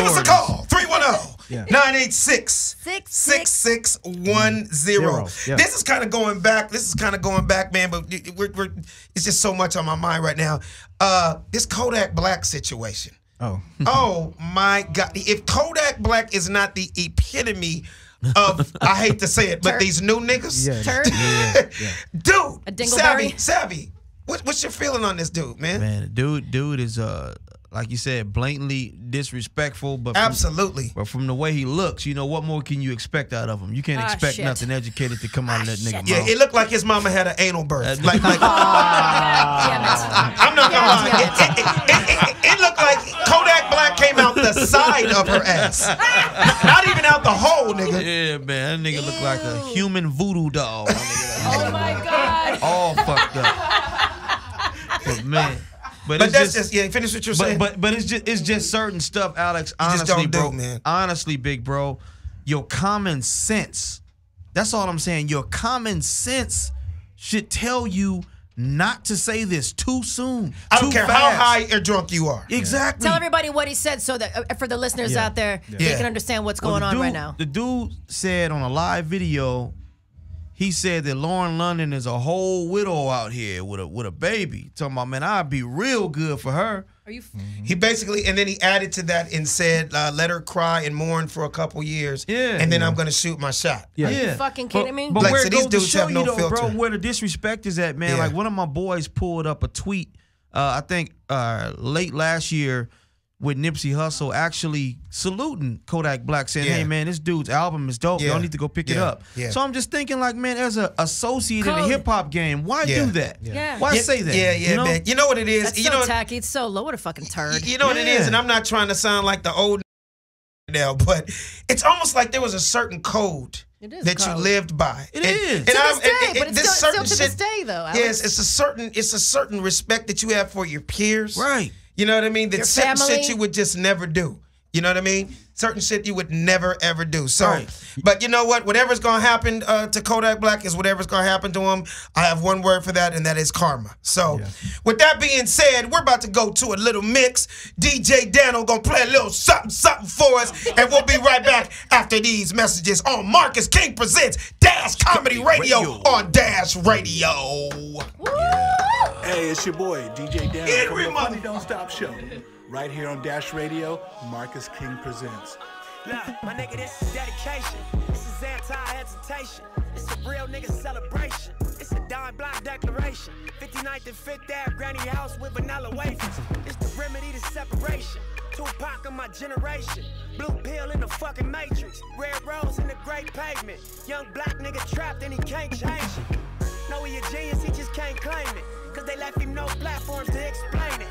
us a call 310-986-6610. This is kind of going back man, but it's just so much on my mind right now. This Kodak Black situation. Oh my God, if Kodak Black is not the epitome of, I hate to say it, but these new niggas, dude, a dingleberry? savvy. What's your feeling on this dude, man? Man, dude is like you said, blatantly disrespectful, but absolutely. But from the way he looks, what more can you expect out of him? You can't expect nothing educated to come out of that nigga mouth. Yeah, it looked like his mama had an anal birth. I'm not gonna lie. It looked like Kodak Black came out the side of her ass, not even out the hole, nigga. Yeah, man, that nigga looked like a human voodoo doll. Oh my God. All fucked up. But man. But that's just finish what you're saying. But it's just certain stuff, Alex. Honestly, bro, man. Honestly, big bro, your common sense. That's all I'm saying. Your common sense should tell you not to say this too soon. I don't care how high or drunk you are. Exactly. Tell everybody what he said so that for the listeners out there, they can understand what's going on right now. The dude said on a live video. He said that Lauren London is a whole widow out here with a baby. Talking about, man, I'd be real good for her. Are you? He basically, and then he added to that and said, let her cry and mourn for a couple years. Yeah. And then I'm going to shoot my shot. Are you fucking kidding me? But like, where so these dudes have no filter. Bro, where the disrespect is at, man. Like one of my boys pulled up a tweet, I think late last year, with Nipsey Hussle actually saluting Kodak Black, saying, hey, man, this dude's album is dope. Y'all need to go pick it up. So I'm just thinking, like, man, as an associate in the hip-hop game, why do that? Why say that? Man. You know what it is? That's so tacky. It's so low. What a fucking turd. You know what it is? And I'm not trying to sound like the old now, but it's almost like there was a certain code that you lived by. It is. To this day, but it's still to this day, though, Alex. Yes, it's a certain respect that you have for your peers. Right. You know what I mean? That your certain family. shit you would just never do. You know what I mean? Certain shit you would never, ever do. So, but you know what? Whatever's going to happen to Kodak Black is whatever's going to happen to him. I have one word for that, and that is karma. So, with that being said, we're about to go to a little mix. DJ Dano going to play a little something for us, and we'll be right back after these messages on Marcus King Presents Dash Comedy Radio on Dash Radio. Hey, it's your boy, DJ Dano, from the Funny Don't Stop Show. Right here on Dash Radio, Marcus King Presents. Look, my nigga, this is dedication. This is anti-hesitation. It's a real nigga celebration. It's a dime block declaration. 59th and 5th Ave, granny house with vanilla wafers. It's the remedy to separation. Tupac of my generation. Blue pill in the fucking matrix. Red rose in the great pavement. Young black nigga trapped and he can't change it. Know he a genius, he just can't claim it. Cause they left him no platforms to explain it.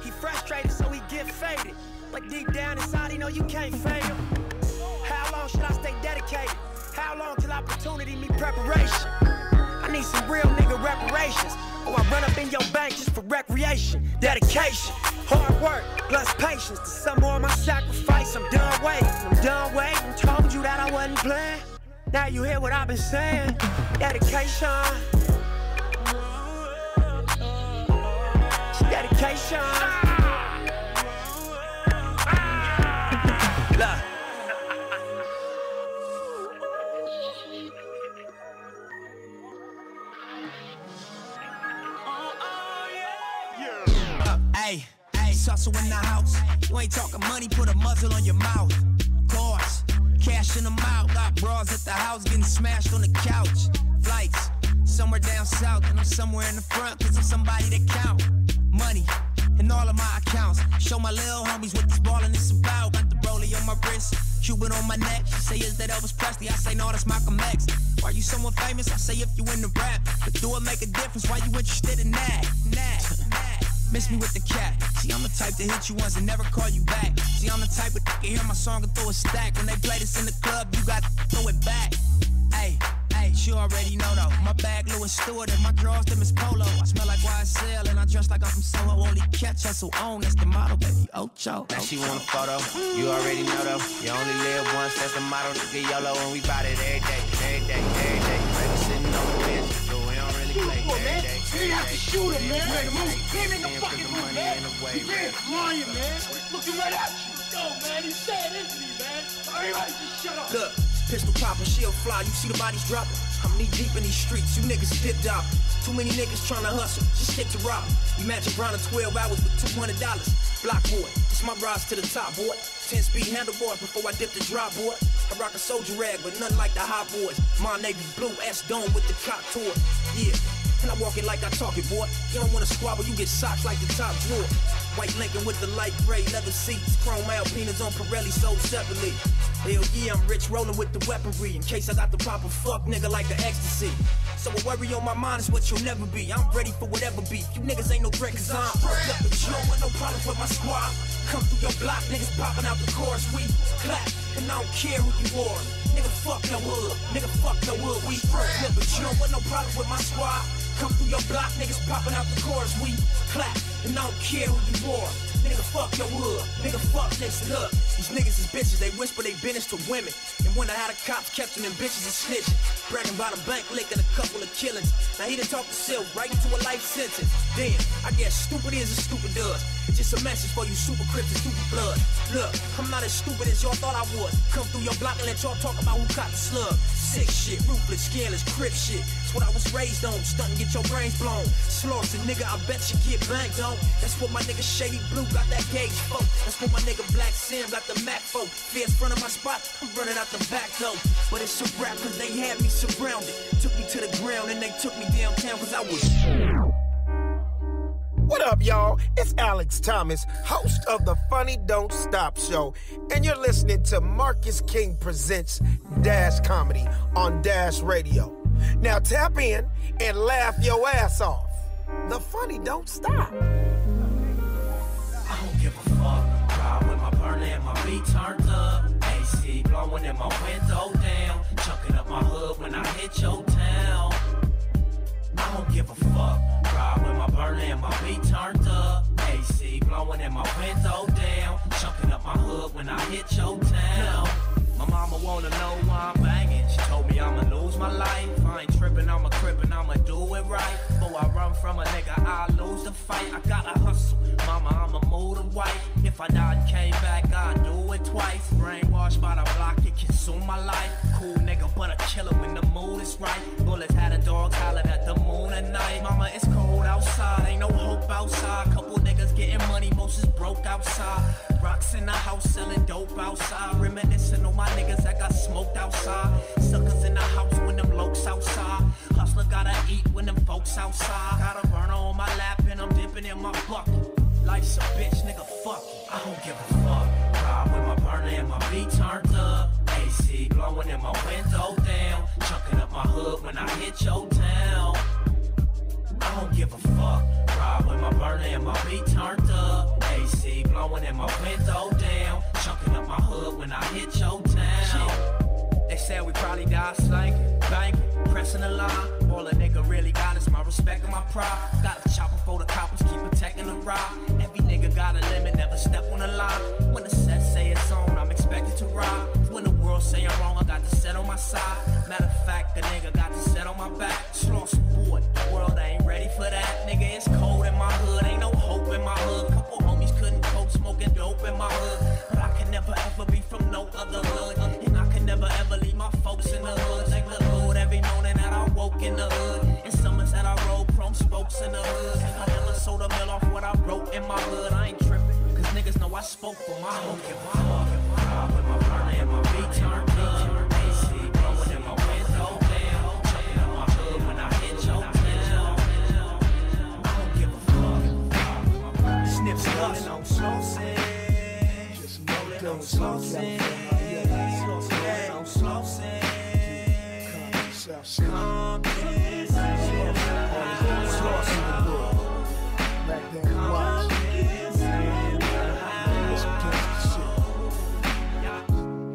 He frustrated, so he get faded. But deep down inside, he know you can't fade him. How long should I stay dedicated? How long till opportunity meet preparation? I need some real nigga reparations. Or I run up in your bank just for recreation. Dedication, hard work, plus patience. To some more of my sacrifice, I'm done waiting. Told you that I wasn't playing. Now you hear what I've been saying. Dedication. Dedication. Look. Hey, hustle in the house. You ain't talking money, put a muzzle on your mouth. Cars, cash in the mouth. Got bras at the house getting smashed on the couch. Flights, somewhere down south, and I'm somewhere in the front, cause I'm somebody that count. Money in all of my accounts. Show my little homies what this ballin' is about. Got the rollie on my wrist, Cuban on my neck. She say, is that Elvis Presley? I say, no, that's Malcolm X. Why you someone famous? I say, if you in the rap. But do it make a difference? Why you interested in that? Miss me with the cat. See, I'm the type to hit you once and never call you back. See, I'm the type of can hear my song and throw a stack. When they play this in the club, you got to throw it back. Hey, she already know though. My bag Louis Stewart and my drawers them is Polo. I smell like YSL and I dress like I'm from Soho. Only catch us who own, that's the model, baby. Ocho. Now she want a photo, you already know though. You only live once, that's the motto. To get YOLO and we bout it every day. Baby sitting on the bench, but we don't really play every day. You didn't have to shoot him, man. Came in the fucking room, man. He ran flying, man. Looking right at you. Yo, man, he's saying, isn't he, man? Everybody just shut up. Look, pistol poppin', shield fly, you see the bodies dropping. I'm knee deep in these streets, you niggas dipped out. Too many niggas tryna hustle, just stick to robbing. We Magic Brown in 12 hours with $200. Block boy, this my rise to the top, boy. 10-speed handleboard before I dip the drop, boy. I rock a soldier rag, but nothing like the hot boys. My navy blue S-dome with the cock tour. Yeah. And I walk it like I talk it, boy. You don't wanna squabble, you get socks like the top drawer. White Lincoln with the light gray leather seats. Chrome Alpinas on Pirelli sold separately. Hell yeah, I'm rich rolling with the weaponry. In case I got to pop a fuck nigga like the ecstasy. So a worry on my mind is what you'll never be. I'm ready for whatever beef. You niggas ain't no threat cause I'm fucked up. But you don't want no problems with my squad. Come through your block, niggas popping out the chorus. We clap, and I don't care who you are. Nigga fuck no wood, nigga fuck no wood. We broke, but you don't want no problems with my squad. Come through your block, niggas popping out the chorus. We clap, and I don't care who you are. Nigga fuck your hood, nigga fuck this. Look, these niggas is bitches, they whisper they business to women. And when I had the cops kept them bitches and snitching. Bragging about a bank lick and a couple of killings. Now he done talked to Silk right into a life sentence. Damn, I guess stupid is and stupid does. It's just a message for you super crips and super blood. Look, I'm not as stupid as y'all thought I was. Come through your block and let y'all talk about who caught the slug. Sick shit, ruthless, scandalous, crip shit. That's what I was raised on, stunt and get your brains blown. Slaughter, nigga, I bet you get banked on. That's what my nigga Shady Blue got that gauge for. That's what my nigga Black Sam got the Mac for. Fierce front of my spot, I'm running out the back though. But it's a rap cause they had me surrounded. Took me to the ground and they took me downtown cause I was... What up, y'all? It's Alex Thomas, host of the Funny Don't Stop Show, and you're listening to Marcus King Presents Dash Comedy on Dash Radio. Now tap in and laugh your ass off. The funny don't stop. I don't give a fuck. Ride with my burner and my beat turned up. AC blowing in my window down. Chucking up my hood when I hit your town. I don't give a fuck. Ride with my burner and my beat turned up. AC blowing in my window down. Chucking up my hood when I hit your town. My mama wanna know why I'm banging. She told me I'ma lose my life. I ain't tripping, I'm a crip and I'ma do it right. Before I run from a nigga, I lose the fight. I gotta hustle, mama, I'ma move the white. If I died and came back, I'd do it twice. Brainwashed by the block, it consumed my life. Cool nigga, but a killer when the mood is right. Bullets had a dog hollering at the moon at night. Mama, it's cold outside, ain't no hope outside. Couple niggas getting money, most is broke outside. Rocks in the house, selling dope outside. Reminiscing on my niggas that got smoked outside. Suckers in the house when them lokes outside. Hustler gotta eat when them folks outside. Got a burner on my lap and I'm dipping in my bucket. Life's a bitch, nigga, fuck it. I don't give a fuck. Ride with my burner and my beat turned up. AC blowing in my window down. Chunking up my hood when I hit your town. I don't give a fuck. Ride with my burner and my beat turned up. AC blowing in my window down. Chunking up my hood when I hit your town. They said we probably die slanking, banking, pressing the line. All a nigga really got is my respect and my pride. Got a chopper for the coppers, keep protecting the ride. Every nigga got a limit, never step on the line. When the set say it's on, I'm expected to ride. When the world say I'm wrong, I got the set on my side. Matter of fact, the nigga got the set on my back. Slow sport, the world ain't ready for that. Nigga, it's cold in my hood, ain't no hope in my hood. Couple homies couldn't cope, smoking dope in my hood. But I can never ever be from no other hood. And I can never ever leave my folks in the hood. Thank the Lord every morning that I woke in the hood. And summers that I rode chrome spokes in the hood. And I never sold a mill off what I wrote in my hood. I ain't tripping, cause niggas know I spoke for my hood. I put my burner in my beat, turn good. AC blowing in my window. Jumping on my hood when I hit your tail. I don't give a fuck. Snips rolling on slow sin. Just rolling on slow sin. Rolling on slow sin. Come this back there and watch.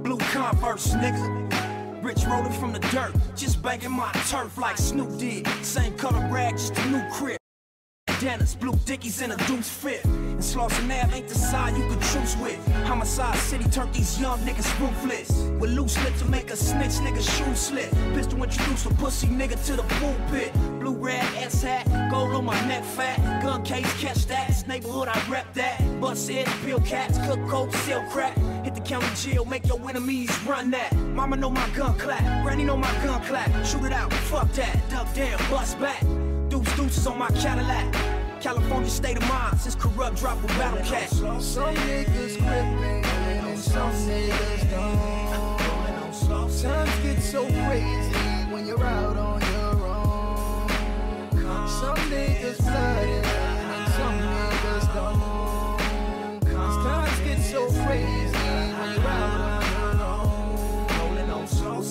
Blue Converse, nigga. Rich rolling from the dirt, just banging my turf like Snoop did. Same color rag, just a new crib. Dennis, blue dickies in a deuce fit. And Slauson Ave ain't the side you can choose with. Homicide City turned these young niggas ruthless. With loose lips to make a snitch nigga shoe slit. Pistol introduce a pussy nigga to the pulpit. Blue rag S hat, gold on my neck fat. Gun case, catch that. This neighborhood I rep that. Bust head, peel cats, cook coke, sell crack. Hit the county jail, make your enemies run that. Mama know my gun clap, granny know my gun clap. Shoot it out, fuck that, duck down, bust back. Deuces on my Cadillac. California state of mind, since corrupt drop a battle cat. Some niggas crippin' and some niggas don't. Times get so crazy when you're out on your own. Some niggas flooded and some niggas don't. Times get so crazy when you're out on your own.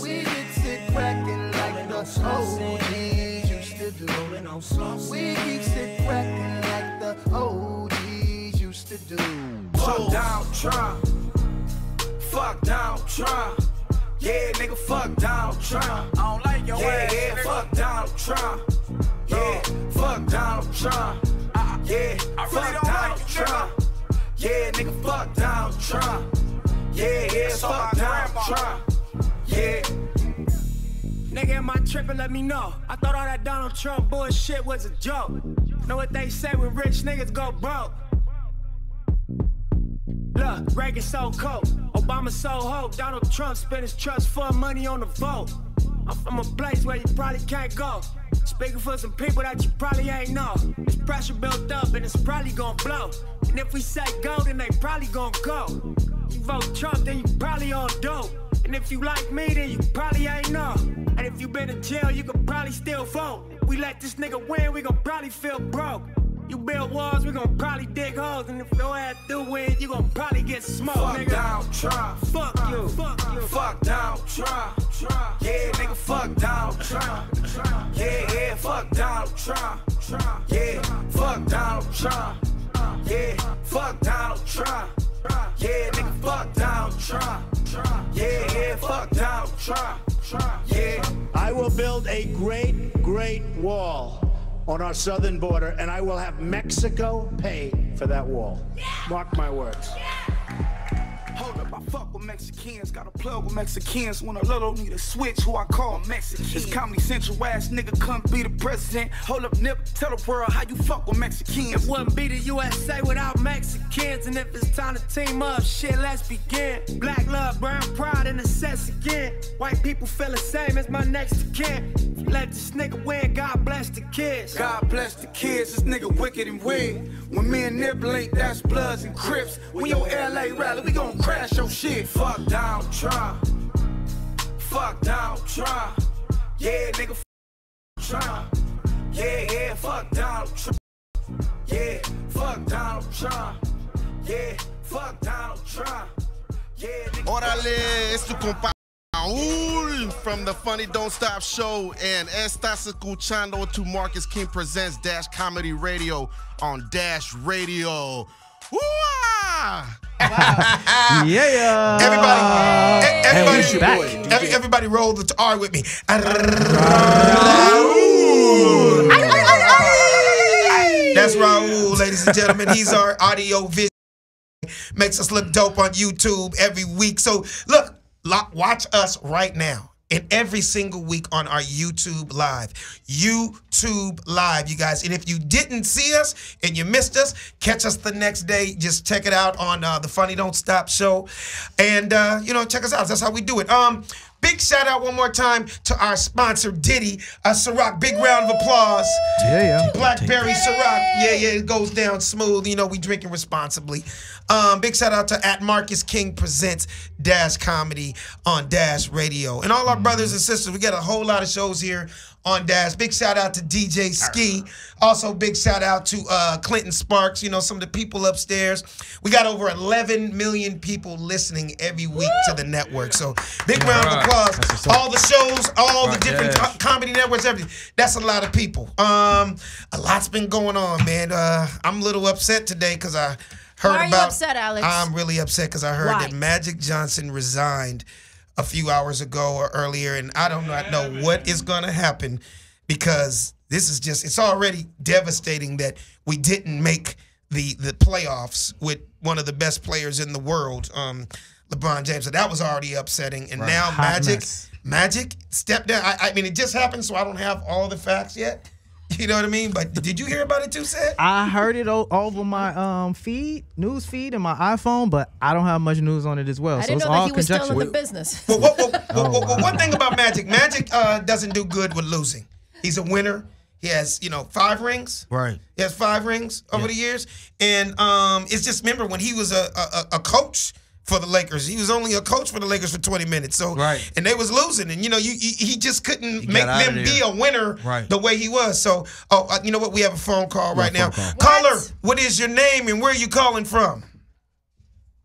We get sick crackin' like the OGs used to do. We keep sick crackin' like the OGs used to do. Fuck Donald Trump. Fuck Donald Trump. Yeah, nigga, fuck Donald Trump. I don't like your ass. Yeah, fuck Donald Trump. Yeah, fuck Donald Trump. Yeah, fuck Donald Trump. Yeah, nigga, fuck Donald Trump. Yeah, fuck Donald Trump. Yeah. Nigga, am I trippin'? Let me know. I thought all that Donald Trump bullshit was a joke. Know what they say when rich niggas go broke? Look, Reagan so cold, Obama so hope. Donald Trump spent his trust fund money on the vote. I'm from a place where you probably can't go. Speaking for some people that you probably ain't know. There's pressure built up and it's probably gonna blow. And if we say go, then they probably gonna go. You vote Trump, then you probably on dope. And if you like me, then you probably ain't know. And if you been in jail, you could probably still vote. If we let this nigga win, we gon' probably feel broke. You build walls, we gon' probably dig holes. And if your ass do win, you gon' probably get smoked, nigga. Donald Trump. Fuck you. Fuck Donald Trump. Yeah, nigga, fuck Donald Trump. Yeah, fuck Donald Trump. Yeah, fuck Donald Trump. Yeah, fuck Donald Trump. Yeah, nigga, fuck Donald Trump. Yeah, fuck Donald Trump. Yeah. I will build a great wall on our southern border, and I will have Mexico pay for that wall. Yeah. Mark my words. Yeah. Hold up, I fuck with Mexicans, got a plug with Mexicans. When a little need a switch, who I call Mexican. This Comedy Central ass nigga couldn't be the president. Hold up, Nip, tell the world how you fuck with Mexicans. It wouldn't be the USA without Mexicans. And if it's time to team up, shit, let's begin. Black love, brown pride, and assess again. White people feel the same as my next of kin. Let this nigga win, God bless the kids. God bless the kids, this nigga wicked and weird. When me and Nip link, that's Bloods and Crips. When your LA rally, we gon' crash your shit. Fuck Donald Trump. Fuck Donald Trump. Yeah, nigga, fuck Trump. Yeah, fuck Donald Trump. Yeah, fuck Donald Trump. Yeah, fuck Donald Trump. Yeah, nigga. Órale, es tu compa Raul from the Funny Don't Stop Show, and estás escuchando to Marcus King Presents Dash Comedy Radio on Dash Radio. Yeah. Everybody roll the R with me. Raul. That's Raul, ladies and gentlemen. He's our audio vision. Makes us look dope on YouTube every week. So look, watch us right now. And every single week on our YouTube Live. YouTube Live, you guys. And if you didn't see us and you missed us, catch us the next day. Just check it out on the Funny Don't Stop show. And, check us out. That's how we do it. Big shout out one more time to our sponsor, Diddy. Ciroc, big round of applause. Yeah. Blackberry Ciroc. Yeah, it goes down smooth. You know, we drinking responsibly. Big shout out to at Marcus King Presents Dash Comedy on Dash Radio. And all our brothers and sisters, we got a whole lot of shows here on Dash. Big shout out to DJ Ski. Also, big shout out to Clinton Sparks, some of the people upstairs. We got over 11 million people listening every week to the network. So, big round of applause. All the shows, all the different comedy networks, everything. That's a lot of people. A lot's been going on, man. I'm a little upset today because I heard Why are you upset, Alex? I'm really upset because I heard that Magic Johnson resigned a few hours ago or earlier, and I don't know what is going to happen because this is it's already devastating that we didn't make the playoffs with one of the best players in the world, LeBron James. So that was already upsetting, and now Magic stepped down. I mean, it just happened, so I don't have all the facts yet. You know what I mean? But did you hear about it too, Sed? I heard it over my news feed and my iPhone, but I don't have much news on it as well. I didn't know that he was still in the business. Well, one thing about Magic doesn't do good with losing. He's a winner. He has, 5 rings. Right. He has 5 rings over the years. And it's just, remember, when he was a coach for the Lakers, he was only a coach for the Lakers for 20 minutes. So, and they was losing. And, he just couldn't make them be a winner the way he was. So, you know what? We have a phone call right now. Caller, what is your name and where are you calling from?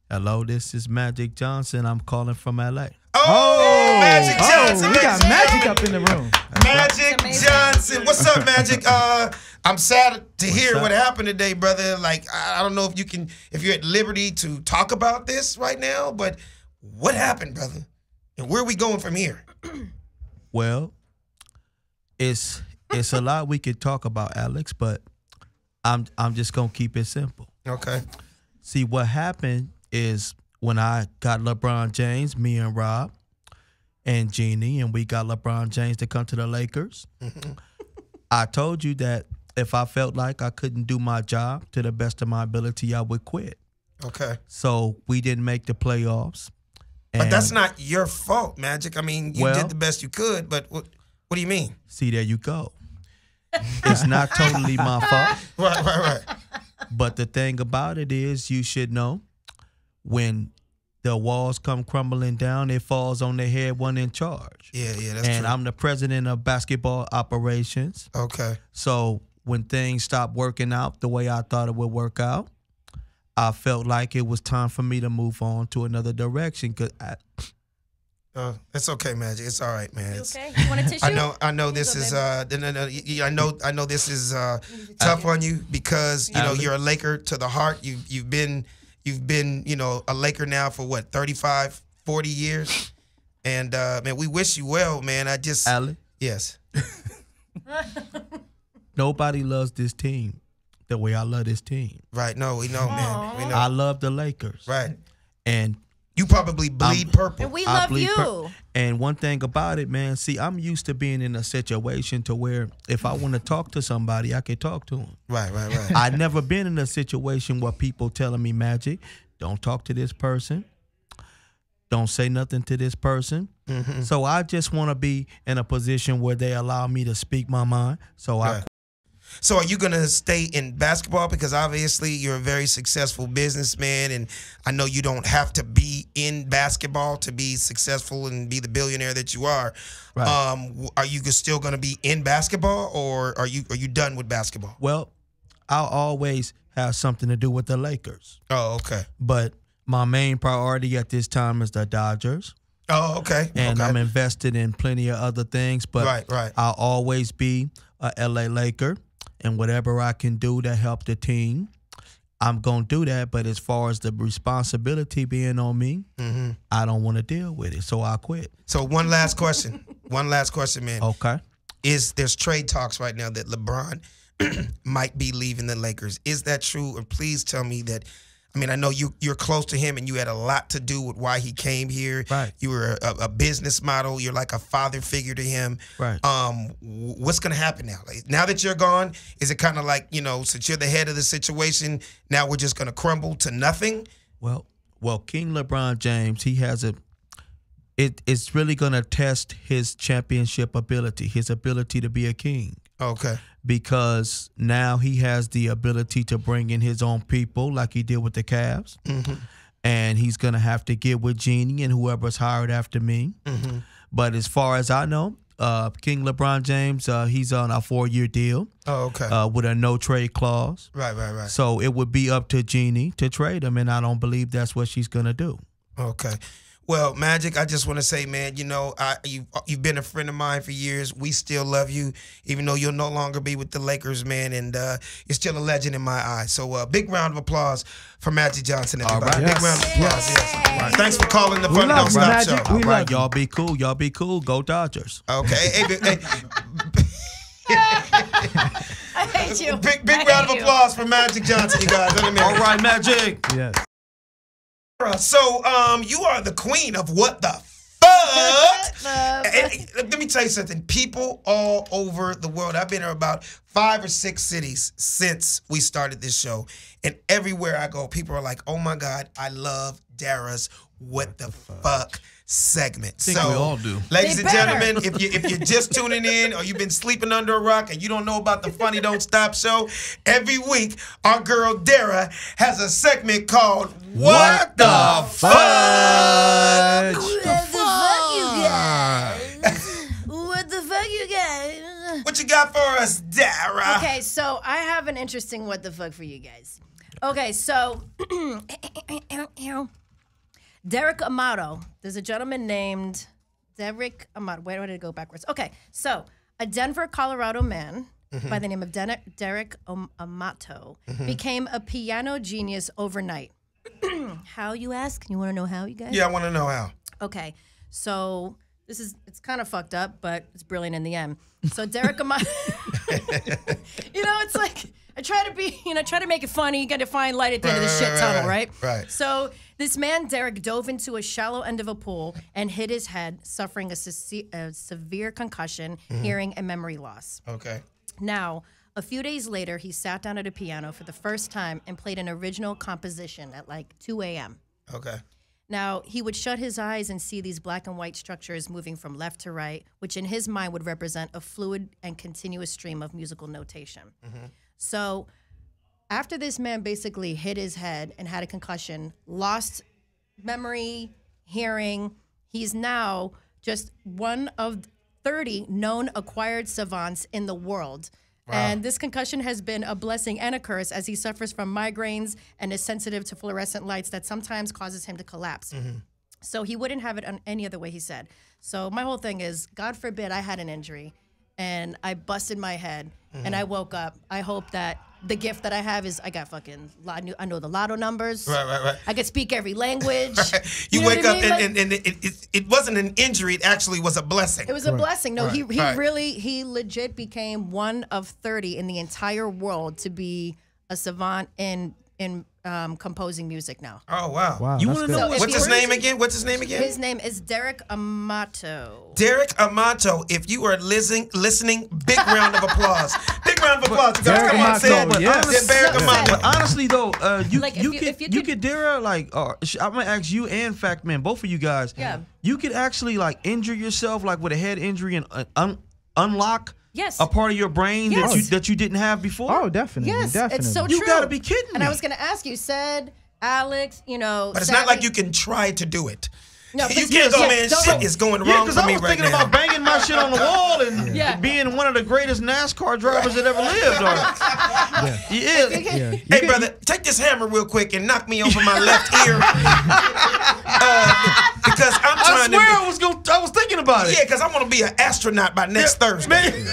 Hello, this is Magic Johnson. I'm calling from L.A. Oh, Magic Johnson. We got Magic up in the room. Magic Johnson. What's up, Magic? I'm sad to hear what happened today, brother. Like, I don't know if you're at liberty to talk about this right now, but what happened, brother? And where are we going from here? Well, it's a lot we could talk about, Alex, but I'm just gonna keep it simple. Okay. See, what happened is when I got LeBron James, me and Rob and Jeannie, and we got LeBron James to come to the Lakers. I told you that if I felt like I couldn't do my job to the best of my ability, I would quit. Okay. So we didn't make the playoffs. But that's not your fault, Magic. I mean, you did the best you could, but what do you mean? See, there you go. It's not totally my fault. Right. But the thing about it is, you should know, when the walls come crumbling down, it falls on the head one in charge. Yeah, that's true. And I'm the president of basketball operations. Okay. So when things stopped working out the way I thought it would work out, I felt like it was time for me to move on to another direction. It's okay, Magic. It's all right, man. Okay. You want a tissue? I know this is I know this is tough on you because you're a Laker to the heart. You've been a Laker now for what, 35, 40 years, and man, we wish you well, man. Alec? Yes. Nobody loves this team the way I love this team. Right? No, we know, man. We know. I love the Lakers. Right. And you probably bleed purple. And we love you. And one thing about it, man, see, I'm used to being in a situation to where if I want to talk to somebody, I can talk to them. Right. I've never been in a situation where people telling me, Magic, don't talk to this person. Don't say nothing to this person. Mm-hmm. So I just want to be in a position where they allow me to speak my mind. So So are you going to stay in basketball? Because obviously you're a very successful businessman, and I know you don't have to be in basketball to be successful and be the billionaire that you are. Right. Are you still going to be in basketball, or are you done with basketball? Well, I'll always have something to do with the Lakers. Oh, okay. But my main priority at this time is the Dodgers. Oh, okay. And I'm invested in plenty of other things, but right. I'll always be a LA Laker. And whatever I can do to help the team, I'm going to do that. But as far as the responsibility being on me, I don't want to deal with it. So I quit. So one last question. Man. Okay. There's trade talks right now that LeBron might be leaving the Lakers. Is that true? Or please tell me that. I mean, I know you're close to him and you had a lot to do with why he came here. Right. You were a business model. You're like a father figure to him. Right. What's going to happen now? Like, now that you're gone, is it kind of like, since you're the head of the situation, now we're just going to crumble to nothing? Well, King LeBron James, he has it's really going to test his championship ability, his ability to be a king. Okay. Because now he has the ability to bring in his own people like he did with the Cavs. Mm-hmm. And he's going to have to get with Jeannie and whoever's hired after me. Mm-hmm. But as far as I know, King LeBron James, he's on a 4-year deal. Oh, okay. With a no-trade clause. Right. So it would be up to Jeannie to trade him, and I don't believe that's what she's going to do. Okay. Well, Magic, I just want to say, man, you've been a friend of mine for years. We still love you, even though you'll no longer be with the Lakers, man, and you're still a legend in my eyes. So big round of applause for Magic Johnson, everybody. All right. Big round of applause. Yes. All right. Thanks for calling the Funny Don't Stop Show. All right, y'all be cool. Y'all be cool. Go Dodgers. Okay. Hey. I hate you. Big round of applause for Magic Johnson, you guys. All right, Magic. Yes. So, you are the queen of what the fuck? Let me tell you something. People all over the world, I've been in about 5 or 6 cities since we started this show. And everywhere I go, people are like, oh my God, I love Dara's What the Fuck segment. I think we all do. Ladies and gentlemen, if you're just tuning in or you've been sleeping under a rock and you don't know about the Funny Don't Stop show, every week our girl Dara has a segment called What the Fudge? What the fuck, you guys? What you got for us, Dara? Okay, so I have an interesting what the fuck for you guys. Okay, so Derek Amato. There's a gentleman named Derek Amato. Where did it go backwards? Okay, so a Denver, Colorado man by the name of Derek Amato became a piano genius overnight. How, you ask? You want to know how, you guys? Yeah, I want to know how. Okay, so it's kind of fucked up, but it's brilliant in the end. So Derek Amato, it's like, I try to make it funny. You got to find light at the end of the shit tunnel, right? Right. So this man, Derek, dove into a shallow end of a pool and hit his head, suffering a severe concussion, hearing, and memory loss. Okay. Now, a few days later, he sat down at a piano for the first time and played an original composition at like 2 a.m. Okay. Now, he would shut his eyes and see these black and white structures moving from left to right, which in his mind would represent a fluid and continuous stream of musical notation. So after this man basically hit his head and had a concussion, lost memory, hearing, he's now just one of 30 known acquired savants in the world. Wow. And this concussion has been a blessing and a curse as he suffers from migraines and is sensitive to fluorescent lights that sometimes causes him to collapse. So he wouldn't have it on any other way, he said. So my whole thing is, God forbid I had an injury and I busted my head and I woke up. I hope that the gift that I have is I got fucking, I know the lotto numbers. Right. I can speak every language. Right. You know wake what up I mean? and it wasn't an injury. It actually was a blessing. It was a blessing. No, he Right. he legit became one of 30 in the entire world to be a savant in composing music now. Oh, wow. You want to know What's his name again? His name is Derek Amato. Derek Amato. If you are listening, big round of applause. Big round of applause. Derek Come on, say it. Amato, yes. Derek Amato. But honestly though, Like, you could Dara, like, I'm gonna ask you and Fact Man, both of you guys. Yeah. You could actually like injure yourself like with a head injury and unlock Yes. a part of your brain Yes. that you didn't have before. Oh, definitely. Yes, definitely. it's so true. You gotta be kidding me. And I was gonna ask you, Sed, Alex, But it's not like you can try to do it. No, You can't go, man, shit is going wrong for me right now. I was thinking about banging my shit on the wall and being one of the greatest NASCAR drivers that ever lived. Hey, brother, take this hammer real quick and knock me over my left ear. Because I'm trying I was thinking about it. Yeah, because I want to be an astronaut by next Thursday.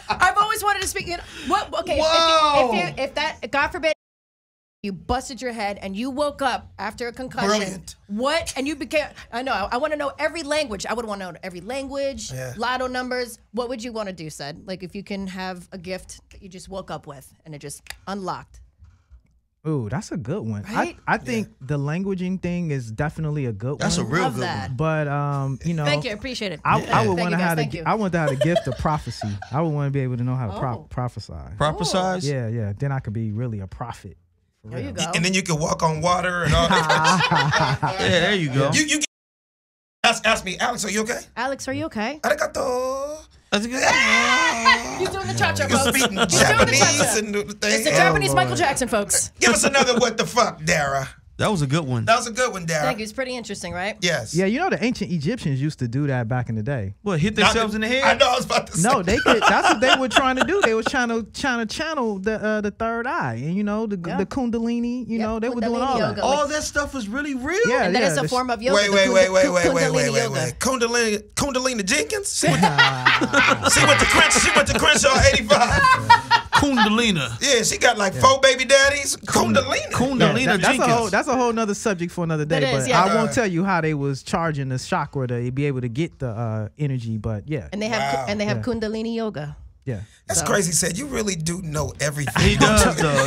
I've always wanted to speak. Okay, Wow. if that, God forbid, You busted your head and you woke up after a concussion. Brilliant. What? And you became, I know, I want to know every language. I would want to know every language, lotto numbers. What would you want to do, Sed? Like if you can have a gift that you just woke up with and it just unlocked. Ooh, that's a good one. Right? I think the languaging thing is definitely a good one. That's a real good one. But you know, Thank you, I appreciate it. I would want to have I I want to have the gift of prophecy. I would want to be able to know how to prophesy. Prophesize? Yeah. Then I could be really a prophet. There you go. And then you can walk on water and all that. Yeah, there you go. You ask me, Alex, are you okay? Alex, are you okay? Arigato. He's doing the cha-cha, folks. He's doing the Japanese cha-cha. and the thing. It's the Japanese Michael Jackson, folks. Give us another what the fuck, Dara. That was a good one. That was a good one, Dara. Thank you. It's pretty interesting, right? Yes. Yeah, you know the ancient Egyptians used to do that back in the day. What, hit themselves in the head? I know, I was about to say. No, they could. That's what they were trying to do. They was trying to channel the third eye, and you know the Kundalini. You know they were doing all that. All that stuff was really real. Yeah, And then it's a form of yoga. Wait. Yoga. Kundalini Jenkins? She went to Crenshaw 85. Kundalini. Yeah, she got like 4 baby daddies. Kundalini. Yeah, that's a whole nother subject for another day. That is, but yeah. I won't tell you how they was charging the chakra to be able to get the energy. But yeah, And they have Kundalini yoga. Yeah. That's crazy, Said. You really do know everything. He does, though.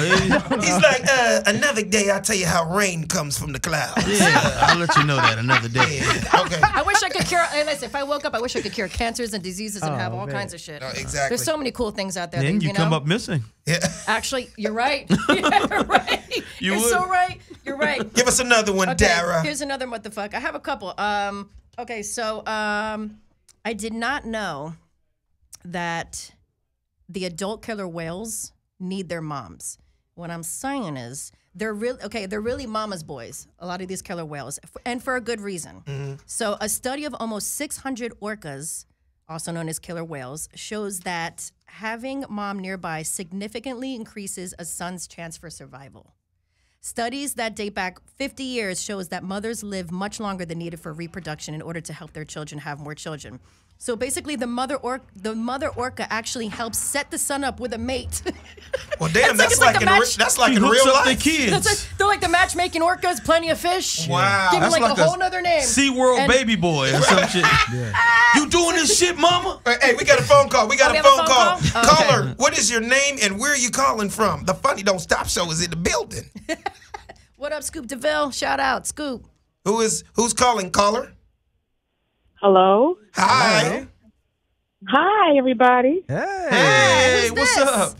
He's like, another day I'll tell you how rain comes from the clouds. Yeah, I'll let you know that another day. Okay. I wish I could cure. And listen, if I woke up, I wish I could cure cancers and diseases and have all kinds of shit. No, exactly. There's so many cool things out there. Then that, you come up missing. Yeah. Actually, you're right. You're right. You're so right. You're right. Give us another one, Okay, Dara. here's another what the fuck. I have a couple. Okay, so I did not know that the adult killer whales need their moms. What I'm saying is they're really mama's boys, a lot of these killer whales, and for a good reason. Mm-hmm. So a study of almost 600 orcas, also known as killer whales, shows that having mom nearby significantly increases a son's chance for survival. Studies that date back 50 years shows that mothers live much longer than needed for reproduction in order to help their children have more children. So basically, the mother orca actually helps set the son up with a mate. Well, damn, that's like in real life. Kids. They're like the matchmaking orcas, plenty of fish. Wow. Give them That's like a whole nother name. SeaWorld baby boy or some shit. You doing this shit, mama? Hey, we got a phone call. We got a phone call. Oh, Caller, what is your name and where are you calling from? The Funny Don't Stop Show is in the building. What up, Scoop DeVille? Shout out, Scoop. Who's calling, caller? Hello. Hi. Hi, everybody. Hey, what's up?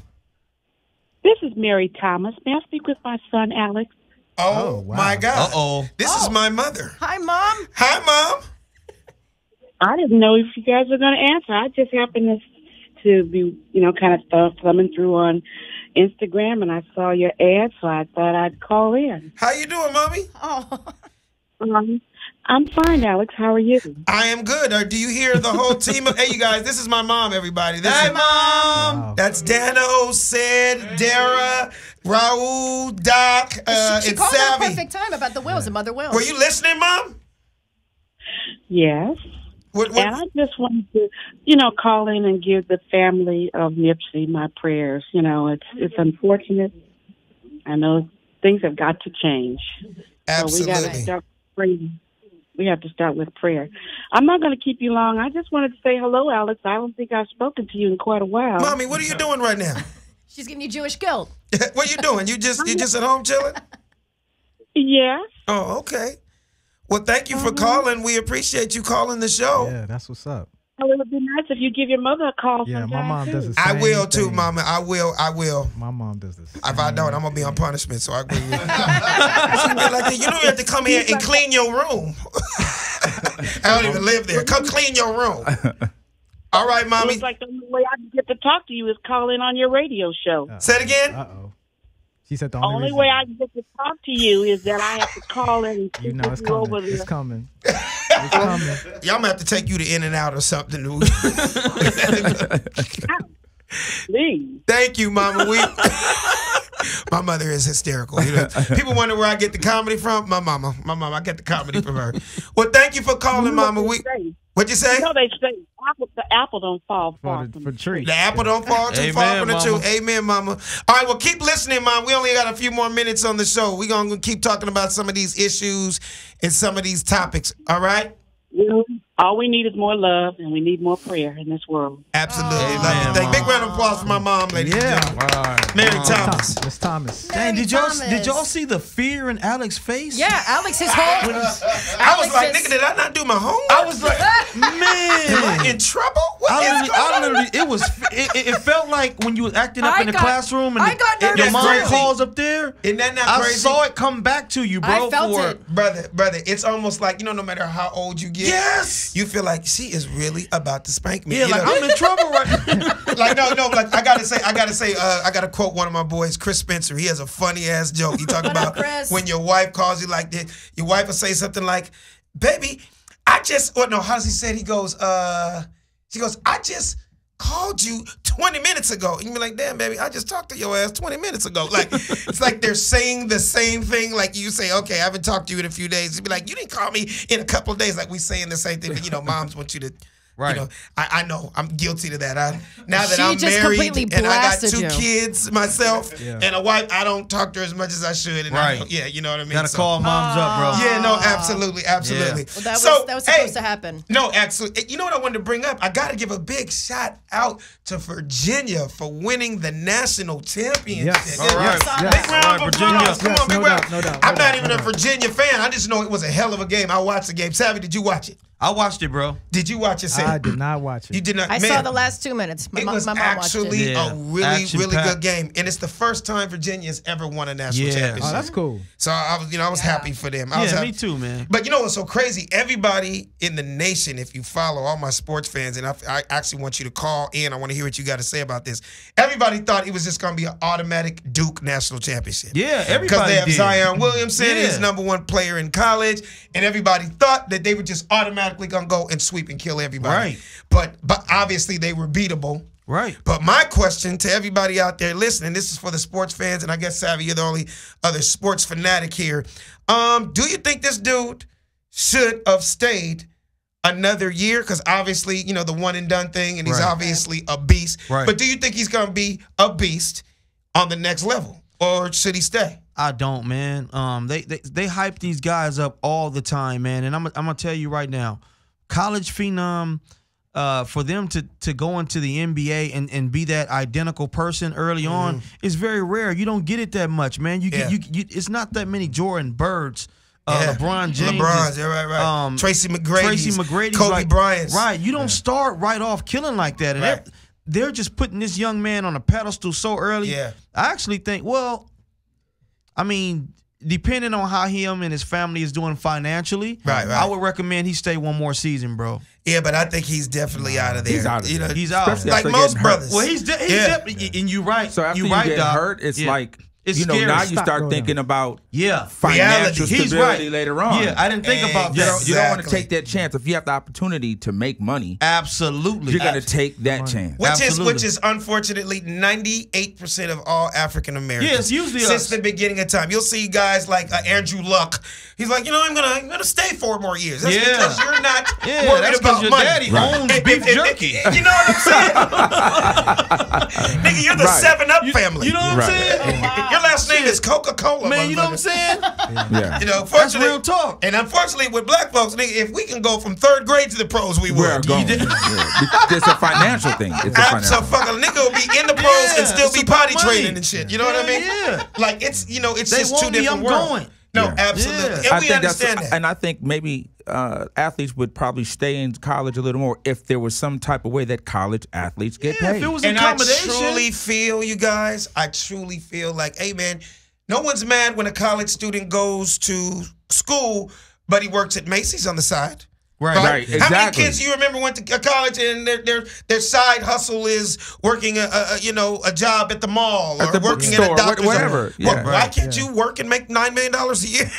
This is Mary Thomas. May I speak with my son, Alex? Oh, my God. Uh-oh. This is my mother. Hi, Mom. Hi, Mom. I didn't know if you guys were going to answer. I just happened to be, kind of thumbing through on Instagram, and I saw your ad, so I thought I'd call in. How you doing, Mommy? Oh. I'm fine, Alex. How are you? I am good. Do you hear the whole team? Hey, you guys, this is my mom, everybody. Hey, Mom. Wow. That's Dano, Sed, Dara, Raul, Doc, She and called at a Savvy. perfect time about the whales, the mother whales. Were you listening, Mom? Yes. What? And I just wanted to, call in and give the family of Nipsey my prayers. It's unfortunate. I know things have got to change. Absolutely. So we got to start praying. We have to start with prayer. I'm not going to keep you long. I just wanted to say hello, Alex. I don't think I've spoken to you in quite a while. Mommy, what are you doing right now? She's giving you Jewish guilt. What are you doing? You just at home chilling? Yes. Oh, okay. Well, thank you for calling. We appreciate you calling the show. Yeah, that's what's up. Well, it would be nice if you give your mother a call. Yeah, sometime, my mom too. does the same I will too, thing. Mama. I will. My mom does this. If I don't, I'm gonna be on punishment. So I agree with you. She'll be like, you don't have to come here and clean your room. I don't even live there. Come clean your room. All right, Mommy. Looks like the only way I can get to talk to you is call in on your radio show. Say it again. Uh-oh. She said the only reason. way I can get to talk to you is that I have to call in and speak It's with you coming. over there. It's coming. It's coming. Yeah, I'm gonna have to take you to In-N-Out or something. Please. Thank you, Mama. My mother is hysterical. People wonder where I get the comedy from. My mama. I get the comedy from her. Well, thank you for calling, Mama. What'd you say? They say the apple don't fall far from for tree. The apple don't fall too far from the tree. Amen, mama. All right, well, keep listening, Mom. We only got a few more minutes on the show. We're going to keep talking about some of these issues and some of these topics. All right? All we need is more love, and we need more prayer in this world. Absolutely. Love you. Big round of applause for my mom, ladies and gentlemen. Mary Thomas. Miss Thomas. Dang, did y'all see the fear in Alex's face? Yeah, Alex, his whole. I was like, nigga, did I not do my homework? I was like, man, am I in trouble? It felt like when you was acting up in the classroom and your mom calls up there. Isn't that not crazy? I saw it come back to you, bro. I felt it. Brother, it's almost like, no matter how old you get, you feel like she is really about to spank me. Yeah, like I'm in trouble right now. Like, no, like I gotta quote one of my boys, Chris Spencer. He has a funny ass joke. He talk about when your wife calls you like this, your wife will say something like, baby, how does he say it? He goes, she goes, I just called you 20 minutes ago. And you be like, damn, baby, I just talked to your ass 20 minutes ago. Like, it's like they're saying the same thing. Like you say, okay, I haven't talked to you in a few days. You'd be like, you didn't call me in a couple of days. Like we saying the same thing. But, moms want you to, I know, I'm guilty to that. Now that I'm married and I got two kids myself and a wife, I don't talk to her as much as I should. And you know what I mean? Gotta call moms up, bro. Yeah, no, absolutely. Well, that was supposed to happen. No, actually, you know what I wanted to bring up? I got to give a big shout out to Virginia for winning the national championship. Yes. All right. Big round of applause. Come on, big round. No doubt. I'm not even a Virginia fan. I just know it was a hell of a game. I watched the game. Savvy, did you watch it? I watched it, bro. Did you watch it, Sam? I did not watch it. You did not? I saw the last 2 minutes. My mom watched it. It was actually a really good game. And it's the first time Virginia's ever won a national championship. Oh, that's cool. So I was happy for them. Me too, man. But you know what's so crazy? Everybody in the nation, if you follow all my sports fans, and I actually want you to call in. I want to hear what you got to say about this. Everybody thought it was just going to be an automatic Duke national championship. Yeah, everybody because they have did. Zion Williamson, he's #1 player in college, and everybody thought that they were just automatically going to go and sweep and kill everybody. Right. But obviously they were beatable. Right. But my question to everybody out there listening, this is for the sports fans, and I guess, Savvy, you're the only other sports fanatic here. Do you think this dude should have stayed another year? Because obviously, the one and done thing, and he's obviously a beast. Right. But do you think he's going to be a beast on the next level? Or should he stay? I don't, man. They hype these guys up all the time, man. And I'm gonna tell you right now, college phenom, for them to go into the NBA and be that identical person early on is very rare. You don't get it that much, man. It's not that many Jordan Birds. LeBron James, right. Tracy McGrady, Kobe Bryant. Right, you don't start right off killing like that, and they're just putting this young man on a pedestal so early. Yeah, I actually think, depending on how him and his family is doing financially, I would recommend he stay one more season, bro. Yeah, but I think he's definitely out of there. He's out. He's out. Like most brothers. Well, he's definitely, and you're right. So after you get hurt, it's like. It's now scary. you start thinking about financial reality. stability later on. Yeah, I didn't think about that. You don't want to take that chance. If you have the opportunity to make money, absolutely, you're going to take that chance. Which is unfortunately 98% of all African Americans. Yeah, it's usually since the beginning of time. You'll see guys like Andrew Luck. He's like, I'm gonna stay 4 more years. That's because you're not worried about your money. Daddy owns beef jerky. You know what I'm saying? Nigga, you're the 7-Up family. You know what I'm saying? Your last name is Coca-Cola, man. You know what I'm saying? That's real talk. And unfortunately, with black folks, nigga, if we can go from 3rd grade to the pros, we will. It's a financial thing. It's a financial. So fuck a nigga will be in the pros and still be potty training and shit. You know what I mean? Yeah. Like it's just 2 different worlds. No, absolutely. And we understand that. And I think maybe athletes would probably stay in college a little more if there was some type of way that college athletes get paid. If it was and accommodation. I truly feel, you guys, like, hey, man, no one's mad when a college student goes to school, but he works at Macy's on the side. Right, exactly. How many kids you remember went to college and their side hustle is working a job at the mall or working at a doctor's whatever. Why can't you work and make $9 million a year?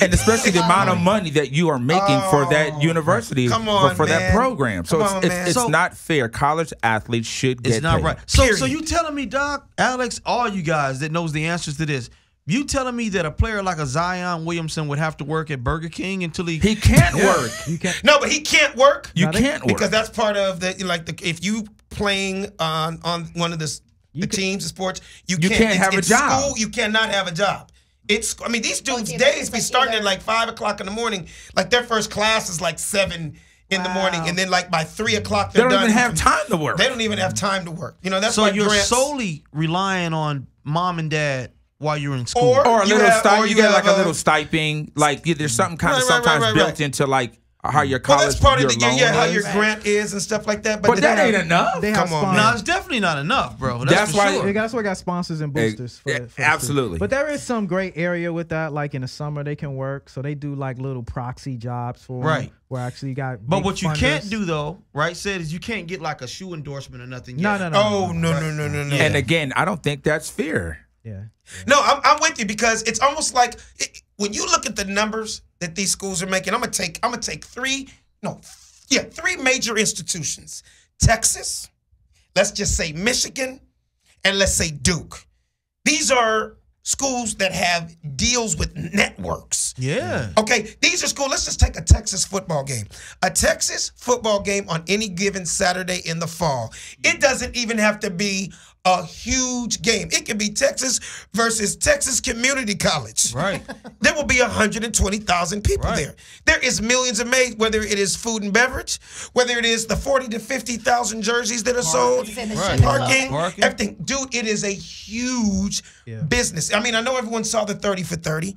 And especially the amount of money that you are making for that university, for that program. So it's not fair. College athletes should get paid. Right. So you telling me, Doc, Alex, all you guys that knows the answers to this, You telling me that a player like a Zion Williamson would have to work at Burger King until he can't work. You can't. No, but he can't work. You can't work because that's part of the if you playing on one of the teams of sports, you can't have a job. School, you cannot have a job. I mean, these dudes' days be starting at like 5 o'clock in the morning. Like their first class is like 7 in the morning, and then like by 3 o'clock they're done. They don't even have time to work. They don't even have time to work. You know, that's so why you're solely relying on mom and dad while you're in school, or a little stipend. You get like a little stipend. Like there's something kind of sometimes built into like how your college. Well, that's part of how is. your grant is and stuff like that. But that ain't enough. Come on, man. No, it's definitely not enough, bro. That's why. Sure. That's why we got sponsors and boosters. For absolutely. But there is some great area with that. Like in the summer, they can work. So they do like little proxy jobs for them, where actually you got. But what you can't do though, right? Said is you can't get like a shoe endorsement or nothing. No. No. And again, I don't think that's fair. Yeah. No, I'm with you because it's almost like when you look at the numbers that these schools are making. I'm gonna take three major institutions: Texas, let's just say Michigan, and let's say Duke. These are schools that have deals with networks. Yeah. Okay, these are schools. Let's just take a Texas football game. A Texas football game on any given Saturday in the fall. It doesn't even have to be a huge game. It can be Texas versus Texas Community College. Right. There will be 120,000 people there. There is millions of made, whether it is food and beverage, whether it is the 40 to 50,000 jerseys that are sold, parking, everything. Dude, it is a huge business. I mean, I know everyone saw the 30 for 30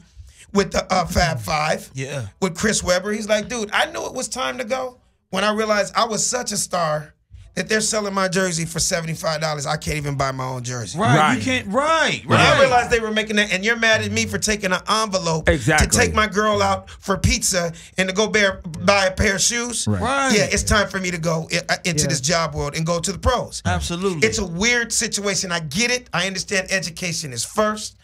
with the Fab Five. Yeah. With Chris Webber. He's like, dude, I knew it was time to go when I realized I was such a star that they're selling my jersey for $75. I can't even buy my own jersey. Right. You can't. Right. When I realized they were making that, and you're mad at me for taking an envelope to take my girl out for pizza and to go buy a pair of shoes. Right. Yeah, it's time for me to go into this job world and go to the pros. Absolutely. It's a weird situation. I get it. I understand education is first.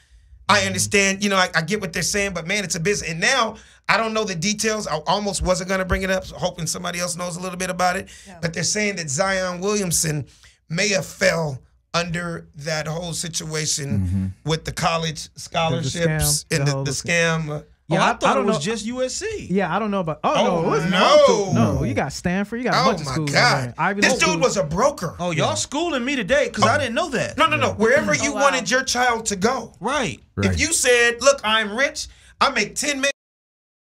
I understand, I get what they're saying, but man, it's a business. And now I don't know the details. I almost wasn't going to bring it up, hoping somebody else knows a little bit about it. Yeah. But they're saying that Zion Williamson may have fell under that whole situation with the college scholarships and the scam. Yeah, I thought it was just USC. Yeah, I don't know about. No, you got Stanford. You got a bunch of schools. Oh my God, this dude was a broker. Oh, y'all schooling me today because I didn't know that. No. Wherever you wanted your child to go. Right. If you said, "Look, I'm rich. I make $10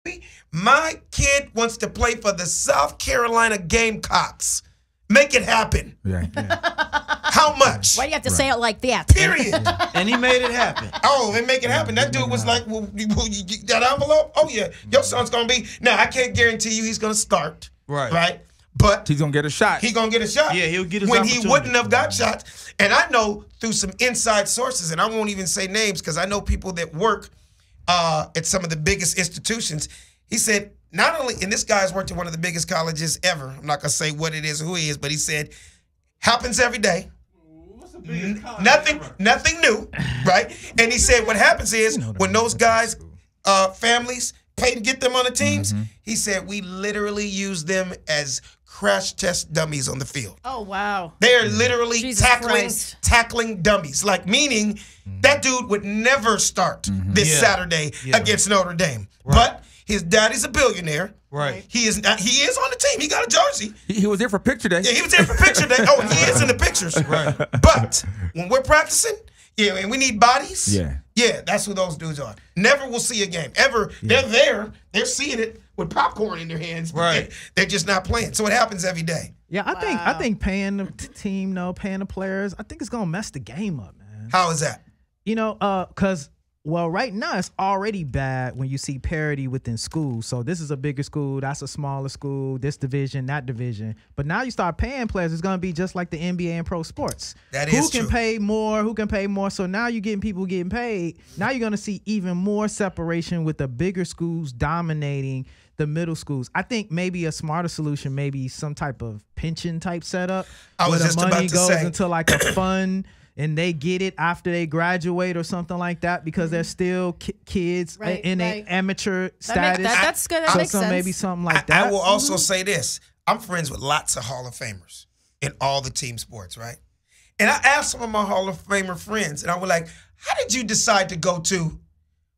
million. My kid wants to play for the South Carolina Gamecocks. Make it happen." Yeah. How much? Why do you have to say it like that? Period. And he made it happen. Oh, and make it happen. That dude was like, well, you that envelope? Oh, yeah. Your son's going to be. Now, I can't guarantee you he's going to start. Right? But he's going to get a shot. He's going to get a shot. Yeah, he'll get his when opportunity. He wouldn't have got shots. And I know through some inside sources, and I won't even say names because I know people that work at some of the biggest institutions. He said, not only, and this guy's worked at one of the biggest colleges ever. I'm not going to say what it is or who he is, but he said, happens every day. Nothing new, right? And he said what happens is when those guys, families pay to get them on the teams, he said we literally use them as crash test dummies on the field. Oh, wow. They're literally tackling dummies, like meaning that dude would never start this Saturday against Notre Dame. But his daddy's a billionaire. Right. He is on the team. He got a jersey. He was there for picture day. Yeah, he was there for picture day. Oh, he is in the pictures. Right. But when we're practicing, and we need bodies. Yeah, that's who those dudes are. Never will see a game ever. Yeah. They're there. They're seeing it with popcorn in their hands. Right. They're just not playing. So it happens every day. Yeah, I think paying the team, paying the players, I think it's gonna mess the game up, man. How is that? Because. Well, right now it's already bad when you see parity within schools. So this is a bigger school, that's a smaller school, this division, that division. But now you start paying players, it's going to be just like the NBA and pro sports. That is Who can pay more? So now you're getting people getting paid. Now you're going to see even more separation with the bigger schools dominating the middle schools. I think maybe a smarter solution, maybe some type of pension type setup. I was just about to say. Where the money goes into like a fund. And they get it after they graduate or something like that because they're still kids in an amateur status. That's good. That makes sense. Maybe something like that. I will also say this. I'm friends with lots of Hall of Famers in all the team sports, right? And I asked some of my Hall of Famer friends, and I was like, how did you decide to go to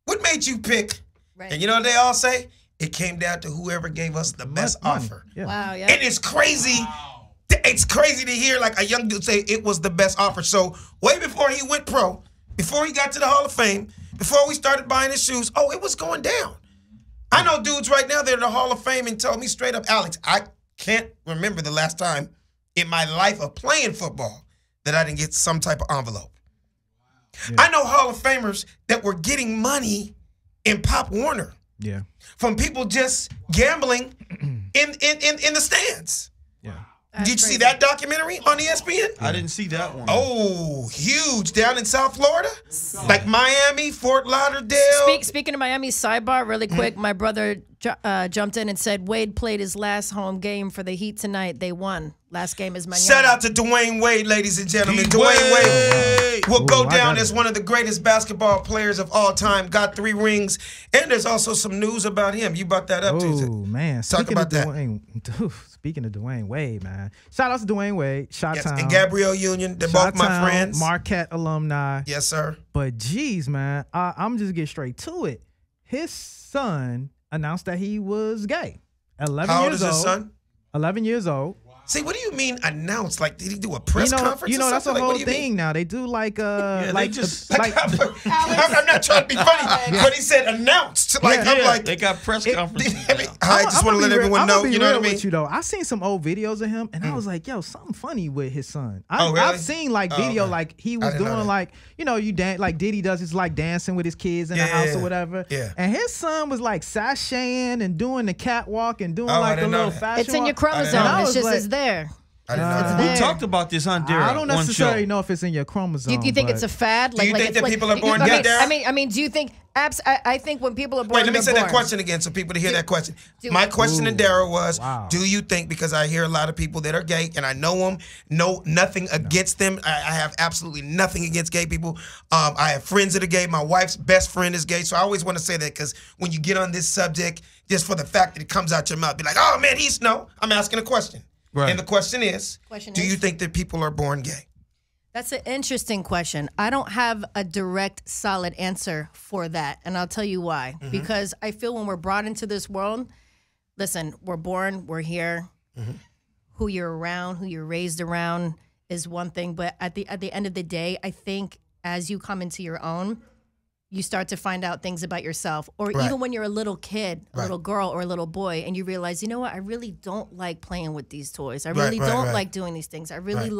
What made you pick? Right. And you know what they all say? It came down to whoever gave us the best offer. Yeah. Wow, yeah. And it's crazy. It's crazy to hear like a young dude say it was the best offer. So way before he went pro, before he got to the Hall of Fame, before we started buying his shoes, it was going down. I know dudes right now that are in the Hall of Fame and told me straight up, Alex, I can't remember the last time in my life of playing football that I didn't get some type of envelope. Yeah. I know Hall of Famers that were getting money in Pop Warner. Yeah. From people just gambling in the stands. Yeah. Did you see that documentary on ESPN? I didn't see that one. Oh, huge. Down in South Florida? Like Miami, Fort Lauderdale. Speaking of Miami, sidebar really quick, my brother jumped in and said Wade played his last home game for the Heat tonight. They won. Last game is Miami. Shout out to Dwayne Wade, ladies and gentlemen. Dwayne Wade will go down as one of the greatest basketball players of all time. Got 3 rings. And there's also some news about him. You brought that up, too. Oh, man. Talk about that. Speaking of Dwayne Wade, man. Shout out to Dwayne Wade. Shot-Town. And Gabrielle Union. They're both my friends. Marquette alumni. Yes, sir. But geez, man, I'm just get straight to it. His son announced that he was gay. 11 How old years is his son? 11 years old. See, what do you mean announced? Like, did he do a press conference? You know, that's a like, whole thing now. They do like I'm not trying to be funny, but he said announced. Like, Yeah. I'm like, They got press conferences. I just want to let everyone know. You know what I mean? With you though, I seen some old videos of him, and I was like, "Yo, something funny with his son." Really? I've seen like video, like he was didn't know doing that. like you dance like Diddy does. It's like dancing with his kids in the house or whatever. Yeah. And his son was like sashaying and doing the catwalk and doing I like a didn't know little that. fashion. It's in your walk. chromosome. And I It's was just like, it's there. I didn't know that. We talked about this on Dara. I don't necessarily know if it's in your chromosome. Do you think it's a fad? Do you think that people are born gay, Dara? I mean, do you think? I think when people are born, Wait, let me say they're that born. question again so people to hear that question. My question to Dara was, do you think, because I hear a lot of people that are gay, and I know them, nothing against them. I have absolutely nothing against gay people. I have friends that are gay. My wife's best friend is gay. So I always want to say that because when you get on this subject, just for the fact that it comes out your mouth, be like, oh, man, I'm asking a question. Right. And the question is, do you think that people are born gay? That's an interesting question. I don't have a direct, solid answer for that, and I'll tell you why. Mm-hmm. Because I feel when we're brought into this world, listen, we're born, we're here. Mm-hmm. Who you're around, who you're raised around is one thing, but at the end of the day, I think as you come into your own, you start to find out things about yourself. Or even when you're a little kid, a little girl or a little boy, and you realize, you know what, I really don't like playing with these toys. I really don't like doing these things. I really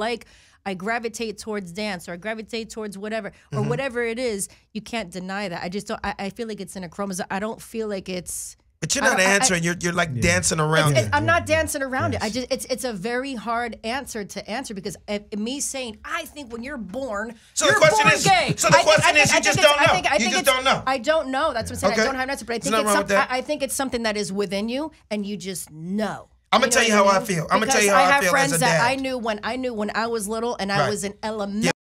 I gravitate towards dance, or I gravitate towards whatever, or whatever it is. You can't deny that. I just don't, I feel like it's in a chromosome. I don't feel like it's... But you're not answering. You're like dancing around it. I'm not dancing around it. It's a very hard answer to answer because me saying I think when you're born, so you're the question born is, gay. So the question is, you just don't know. You just don't know. I don't know. That's what I'm saying. Okay. I don't have an answer, but I think it's something. I think it's something that is within you, and you just know. I'm gonna tell you how I feel. I'm gonna tell you how I feel as a dad. I have friends that I knew when I was little, and I was in elementary.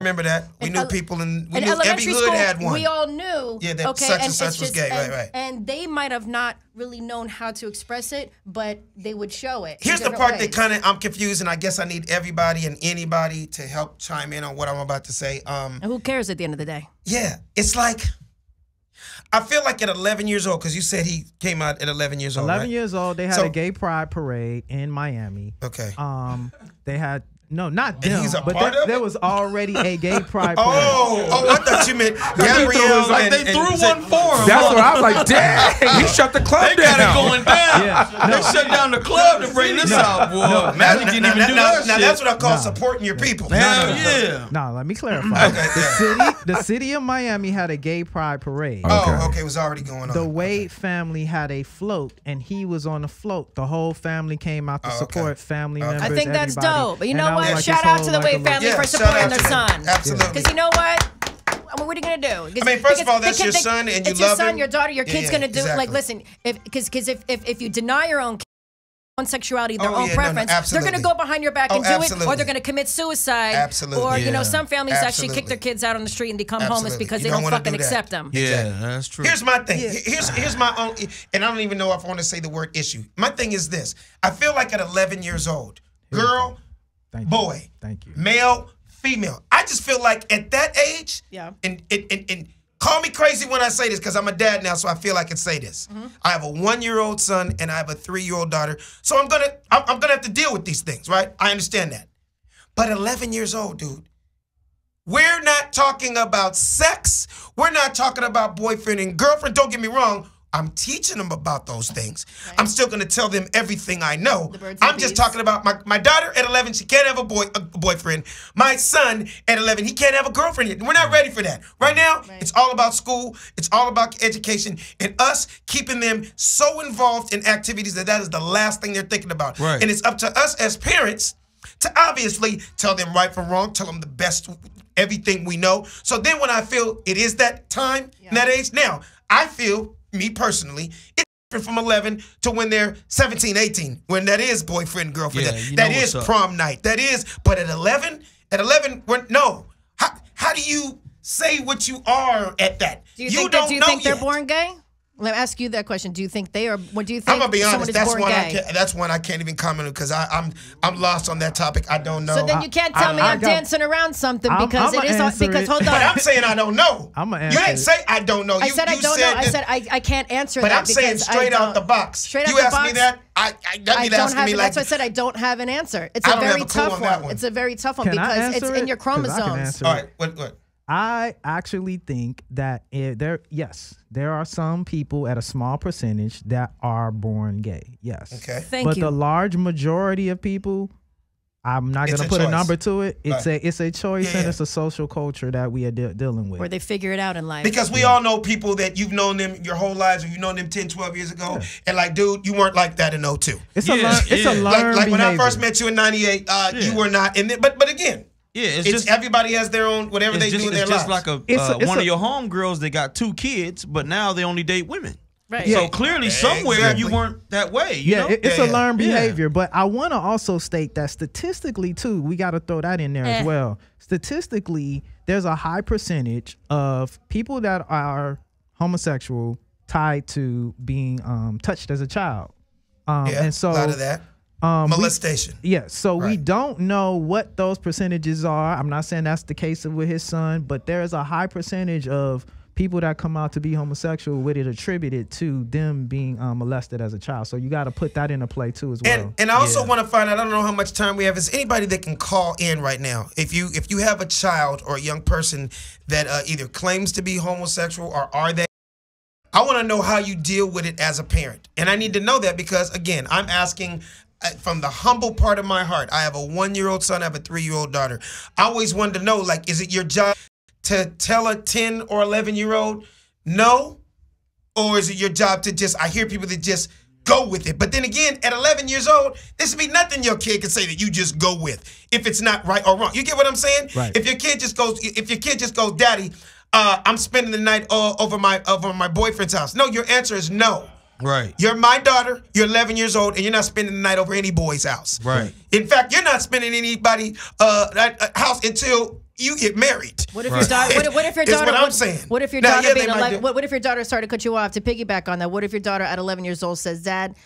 Remember that? We knew people we knew every elementary hood school, had one. We all knew. Yeah, that such and such was gay. Right. And they might have not really known how to express it, but they would show it. Here's the part that kind of I'm confused, and I guess I need everybody and anybody to help chime in on what I'm about to say. And who cares at the end of the day? Yeah, it's like I feel like at 11 years old, because you said he came out at 11 years old. 11 years old. They had a gay pride parade in Miami. Okay. They had. No, not them. He's a but part of it? there was already a gay pride parade. I thought you meant Gabrielle. They threw one for him. That's what I was like. Dang, he shut the club They down. got it going down. Yeah, They shut down the club to bring this out, boy. Magic didn't even do that Now shit. that's what I call supporting your people. Hell yeah. No, let me clarify. The city of Miami had a gay pride parade. Okay, it was already going on. The Wade family had a float, and he was on the float. The whole family came out to support family members. I think that's everybody. dope. But you And know I was what? like, Shout this out whole to the like Wade a family little- for supporting their son. Absolutely. Because you know what? What are you gonna do? I mean, first of all, that's your son, and you it's your love son, him. your daughter, your kid's gonna do. exactly. Like, listen, if you deny your own sexuality, their own yeah, preference, they're absolutely. going to go behind your back and do it, absolutely. or they're going to commit suicide. Absolutely. Or, you know, Yeah. some families actually kick Absolutely. their kids out on the street and become homeless Absolutely. because You they don't don't wanna fucking do that. accept them. Yeah, that's true. Here's my thing. Here's my own, and I don't even know if I want to say the word issue. My thing is this. I feel like at 11 years old, girl, boy, Thank you. male, female, I just feel like at that age, Yeah. and call call me crazy when I say this because I'm a dad now, so I feel I can say this. I have a 1-year-old son and I have a 3-year-old daughter, so I'm gonna have to deal with these things, right? I understand that. But 11 years old, dude, we're not talking about sex. We're not talking about boyfriend and girlfriend. Don't get me wrong. I'm teaching them about those things. Right. I'm still going to tell them everything I know. I'm just talking about my daughter at 11. She can't have a boyfriend. My son at 11, he can't have a girlfriend yet. We're not ready for that. Right now, it's all about school. It's all about education and us keeping them so involved in activities that is the last thing they're thinking about. Right. And it's up to us as parents to obviously tell them right from wrong, tell them the best, everything we know. So then when I feel it is that time, that age, now, I feel, me personally, it's different from 11 to when they're 17, 18, when that is boyfriend, girlfriend, that is prom night, that is, but at 11, no. How do you say what you are at that? Do you think they're born gay? Let me ask you that question. Do you think they are? What do you think? I'm gonna be honest. That's one I can't even comment on because I'm lost on that topic. I don't know. So then you can't tell me I'm dancing around something because it is because hold on. But I'm saying I don't know. You didn't say I don't know. I said I don't know. I said I can't answer that. But I'm saying straight out the box. Straight out you the asked box. me that. That's why I said I don't have an answer. It's a very tough one. It's a very tough one because it's in your chromosomes. All right. What? I actually think that there are some people at a small percentage that are born gay. Yes. Okay. But the large majority of people, I'm not going to put a number to it. It's a choice and it's a social culture that we are dealing with. Where they figure it out in life. Because we all know people that you've known them your whole lives, or you've known them 10, 12 years ago, and like, dude, you weren't like that in 02. It's a learned like when I first met you in 98, you were not. But again. Yeah, it's just everybody has their own whatever they do in their lives. It's just like one of your homegirls that got 2 kids, but now they only date women. Right. So clearly somewhere you weren't that way. You know? It's a learned behavior. But I want to also state that statistically too, we got to throw that in there as well. Statistically, there's a high percentage of people that are homosexual tied to being touched as a child. And so a lot of that. Molestation. So we don't know what those percentages are. I'm not saying that's the case with his son, but there's a high percentage of people that come out to be homosexual with it attributed to them being molested as a child. So you got to put that into play too as well. And I also want to find out, I don't know how much time we have. Is anybody that can call in right now? If you have a child or a young person that either claims to be homosexual or are they, I want to know how you deal with it as a parent. And I need to know that because, again, I'm asking from the humble part of my heart. I have a 1-year-old son, I have a 3-year-old daughter. I always wanted to know, like, is it your job to tell a 10 or 11-year-old no? Or is it your job to just, I hear people that just go with it. But then again, at 11 years old, this would be nothing your kid can say that you just go with if it's not right or wrong. You get what I'm saying? Right. If your kid just goes, Daddy, I'm spending the night over my boyfriend's house. No, your answer is no. Right. You're my daughter, you're 11 years old, and you're not spending the night over any boy's house. Right. In fact, you're not spending anybody's house until you get married. What if your daughter? What if your daughter? What I'm saying. What if your daughter what if your daughter started to cut you off to piggyback on that? What if your daughter at 11 years old says, "Dad,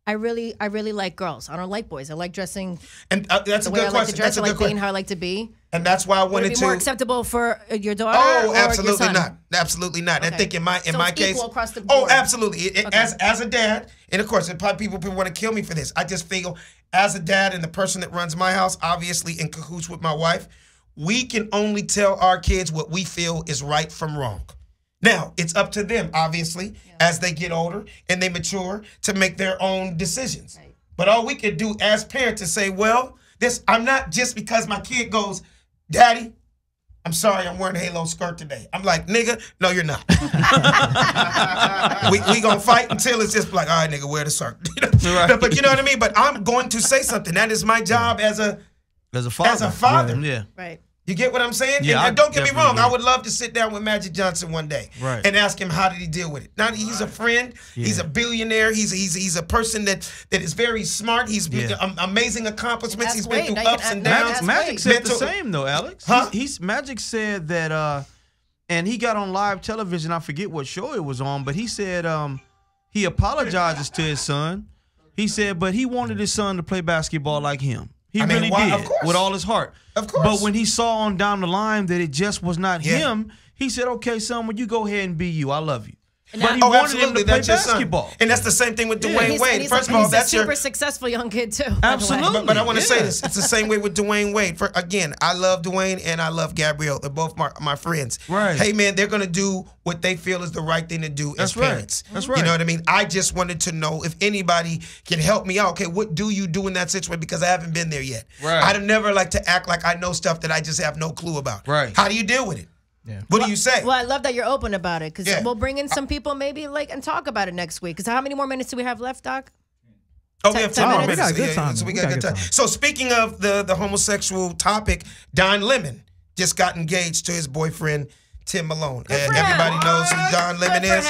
I really like girls. I don't like boys. I like dressing." And that's a good question. I like to dress. I like being how I like to be. And that's why I wanted Would it be more acceptable for your daughter? Oh, or absolutely your son? not. Absolutely not. Okay. I think in my case, equal across the board. Oh, absolutely. As a dad, and of course, people want to kill me for this. I just feel as a dad and the person that runs my house, obviously in cahoots with my wife, we can only tell our kids what we feel is right from wrong. Now, it's up to them, obviously, as they get older and they mature to make their own decisions. Right. But all we can do as parents is say, well, I'm not just because my kid goes, Daddy, I'm sorry, I'm wearing a halo skirt today. I'm like, nigga, no, you're not. we gonna fight until it's just like, all right, nigga, wear the skirt. Right. But you know what I mean? But I'm going to say something. That is my job as a father. Yeah. Right. You get what I'm saying? Yeah, and don't get me wrong. I would love to sit down with Magic Johnson one day and ask him how did he deal with it. Now he's a friend. Yeah. He's a billionaire. He's a person that is very smart. He's amazing accomplishments. He's been through ups and downs. Magic said the same though, Alex. Huh? Magic said that, and he got on live television. I forget what show it was on, but he said he apologizes to his son. He said, but he wanted his son to play basketball like him. He really did, with all his heart. Of course. But when he saw on down the line that it just was not him, he said, okay, son, well, you go ahead and be you. I love you. But he wanted him to play basketball. And that's the same thing with Dwayne Wade. First of all, that's a super successful young kid, too. Absolutely. But I want to say this. It's the same way with Dwayne Wade. Again, I love Dwayne and I love Gabrielle. They're both my friends. Right. Hey, man, they're going to do what they feel is the right thing to do as parents. That's right. You know what I mean? I just wanted to know if anybody can help me out. Okay, what do you do in that situation? Because I haven't been there yet. Right. I'd never like to act like I know stuff that I just have no clue about. Right. How do you deal with it? Yeah. What do you say? Well, I love that you're open about it because we'll bring in some people maybe and talk about it next week. Because how many more minutes do we have left, Doc? Oh, we have 10 minutes. We got good time. So we got good time. So speaking of the homosexual topic, Don Lemon just got engaged to his boyfriend, Tim Malone. And everybody knows who Don Lemon is.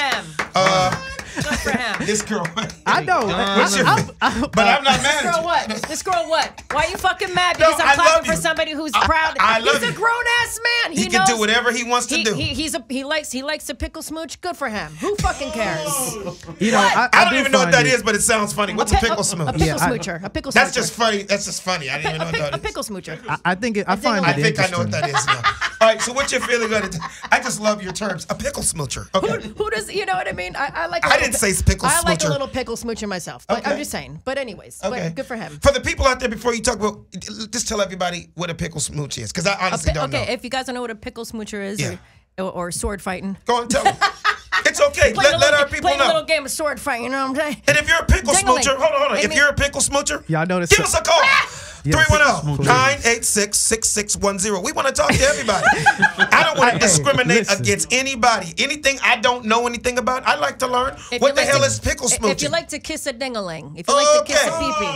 Good for him. This girl. I know. But I'm not mad at you. This girl what? Why are you fucking mad? Because I'm clapping for somebody who's proud. He's a grown-ass man. He can do whatever he wants to do. He likes to pickle smooch. Good for him. Who fucking cares? I don't even know what that is, but it sounds funny. What's a pickle smooch? A pickle smoocher. A pickle smoocher. That's just funny. That's just funny. I didn't even know what that is. A pickle smoocher. I think I find it I think I know what that is now. All right, so what's your feeling on it? I just love your terms. A pickle smoocher. Okay. Who does, you know what I mean? I didn't say pickle smoocher. I like a little pickle smoocher myself. But I'm just saying. But anyways, but good for him. For the people out there, before you talk about, just tell everybody what a pickle smooch is, because I honestly don't know. Okay, if you guys don't know what a pickle smoocher is, or sword fighting. Go on, tell them. It's okay. Let our people know. Play a little game of sword fight, you know what I'm saying? And if you're a pickle smoocher, hold on. If you're a pickle smoocher, give us a call. 310-986-6610. We want to talk to everybody. I don't want to discriminate against anybody. Anything I don't know anything about, I like to learn. What the hell is pickle smooching? If you like to kiss a ding-a-ling. If you like to kiss a pee-pee.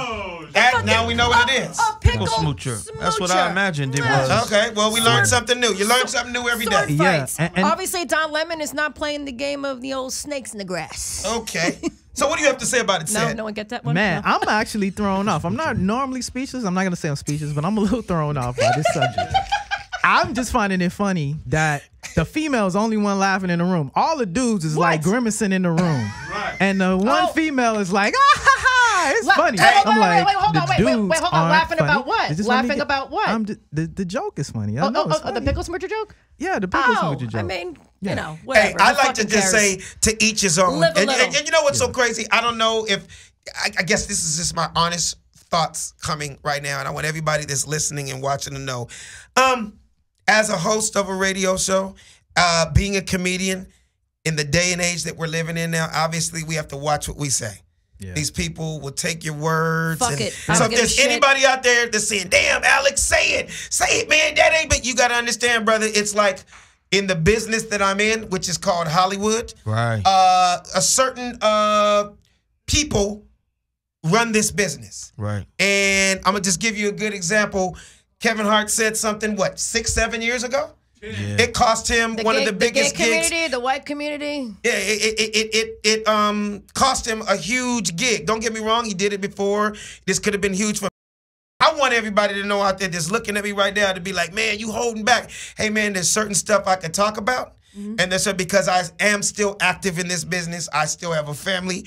Now we know what it is. A pickle smoocher. That's what I imagined it was. Okay, well, we learned something new. You learn something new every day. Yeah. Obviously, Don Lemon is not playing the game of the old snakes in the grass. Okay. So what do you have to say about it, Sed? No one get that one? Man, I'm actually thrown off. I'm not normally speechless. I'm not going to say I'm speechless, but I'm a little thrown off by this subject. I'm just finding it funny that the female's the only one laughing in the room. All the dudes is like grimacing in the room. Right. And the one female is like, ah, ha, ha, it's funny. I'm like, hold on. Laughing about what? Laughing about what? The joke is funny. The pickle smoocher joke? Yeah, the pickle smoocher joke. I mean, you know, whatever. Hey, I like to just say to each his own. And you know what's so crazy? I don't know if, I guess this is just my honest thoughts coming right now, and I want everybody that's listening and watching to know. As a host of a radio show, being a comedian in the day and age that we're living in now, obviously we have to watch what we say. Yeah. These people will take your words. Fuck it. So if there's anybody out there that's saying, damn, Alex, say it, man, that ain't, but you got to understand, brother, it's like in the business that I'm in, which is called Hollywood, right? A certain people run this business. Right. And I'm going to just give you a good example. Kevin Hart said something, 6-7 years ago? Yeah. It cost him one of the biggest gigs. The gay community, the white community. Yeah, it cost him a huge gig. Don't get me wrong, he did it before. This could have been huge for. I want everybody to know out there that's looking at me right now to be like, man, you holding back. Hey, man, there's certain stuff I could talk about. Mm-hmm. And that's because I am still active in this business. I still have a family.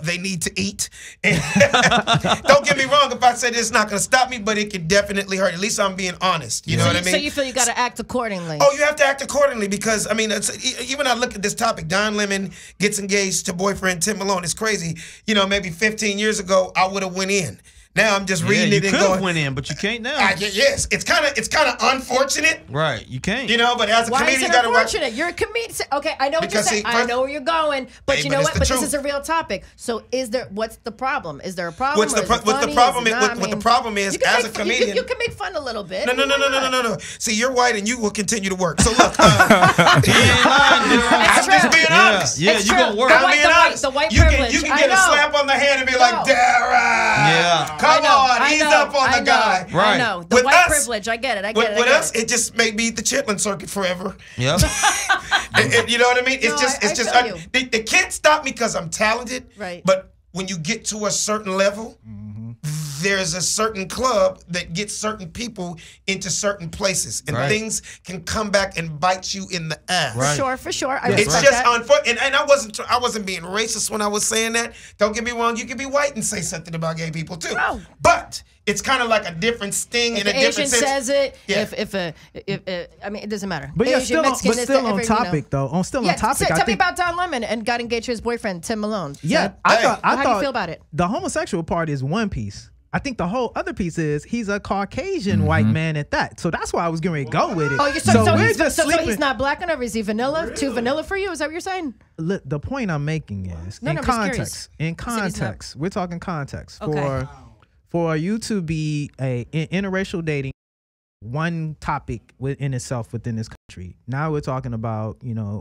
They need to eat. And don't get me wrong. If I said it's not going to stop me, but it can definitely hurt. At least I'm being honest. You know what I mean? So you feel you got to act accordingly. Oh, you have to act accordingly because, I mean, even I look at this topic, Don Lemon gets engaged to boyfriend Tim Malone. It's crazy. You know, maybe 15 years ago, I would have went in. Now I'm just reading it and going. You could have went in, but you can't now. Yes, it's kind of unfortunate. Right, you can't. You know, but as a comedian, you got to watch. Unfortunate. You're a comedian. Okay, I know what you're saying. I know where you're going, but you know what? But this is a real topic. So, what's the problem? Is there a problem? What the problem is, as a comedian, you can make fun a little bit. No. See, you're white, and you will continue to work. So look, I'm just being honest. Yeah, you gonna work. I'm being honest. The white privilege. You can get a slap on the hand and be like, Dara. Yeah. Come on, ease up on the guy. Right. I know. The white privilege. I get it. With us, it just may be the Chitlin circuit forever. Yep. You know what I mean? They can't stop me because I'm talented. Right. But when you get to a certain level, there's a certain club that gets certain people into certain places, and things can come back and bite you in the ass. For sure. It's just unfortunate, and I wasn't being racist when I was saying that. Don't get me wrong. You can be white and say something about gay people too, but it's kind of like a different sting if in a different Asian sense. says it, if I mean, it doesn't matter. But yeah, Asian, Mexican, still on topic though. On topic. Tell me about Don Lemon and got engaged to his boyfriend Tim Malone. Yeah, I thought. How do you feel about it? The homosexual part is one piece. I think the whole other piece is he's a Caucasian white man at that. So that's why I was getting ready to go with it. Oh, so he's not black enough? Is he vanilla? Too vanilla for you? Is that what you're saying? The point I'm making is in context. We're talking context. For you to be interracial dating, one topic within itself within this country. Now we're talking about,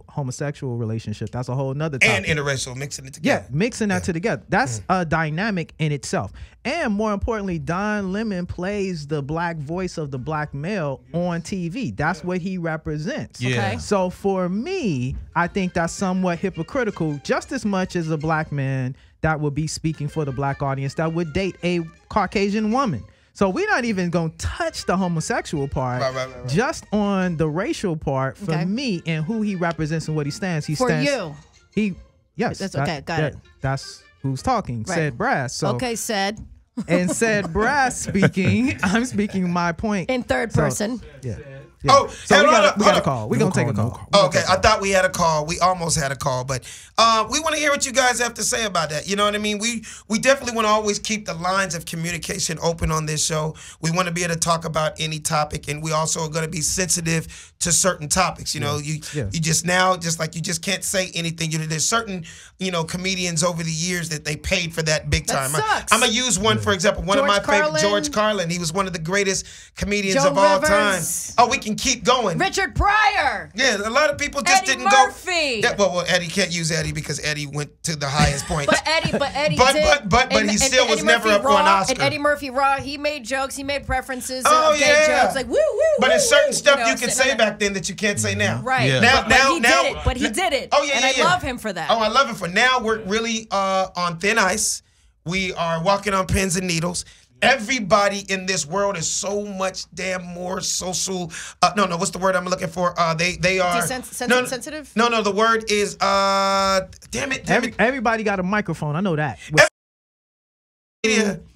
homosexual relationship. That's a whole nother topic. And interracial, mixing it together. Yeah, mixing that together. That's a dynamic in itself. And more importantly, Don Lemon plays the black voice of the black male on TV. That's what he represents. Yeah. Okay. So for me, I think that's somewhat hypocritical, just as much as a black man that would be speaking for the black audience that would date a Caucasian woman. So we're not even going to touch the homosexual part, right. Just on the racial part for me and who he represents and what he stands. Yes. That's okay, got it. That's who's talking, right. Sed Brass. So, okay, Sed. And Sed Brass speaking, I'm speaking my point. In third person. Yeah. Yeah. Oh, so we got a call. We're going to take a call. Okay, I thought we had a call. We almost had a call, but we want to hear what you guys have to say about that. You know what I mean? We definitely want to always keep the lines of communication open on this show. We want to be able to talk about any topic, and we also are going to be sensitive to certain topics. You just can't say anything. There's certain, comedians over the years that they paid for that big time. I'm going to use one, for example, one of my favorite, George Carlin. He was one of the greatest comedians of all time. Oh, we can keep going. Richard Pryor. Yeah, a lot of people just Eddie didn't Murphy. go. Yeah, well, Eddie can't use Eddie because Eddie went to the highest point. But Eddie but he still was never up for an Oscar. And Eddie Murphy Raw, he made jokes, he made preferences of gay jokes, like woo woo. But there's certain stuff you can say back then that you can't say now. Right. Yeah. But he did it. Oh yeah, and I love him for that. Oh, I love him for now. We're really on thin ice. We are walking on pins and needles. Everybody in this world is so much damn more social. What's the word I'm looking for? They are sensitive. No, the word is damn it. Everybody got a microphone. I know that.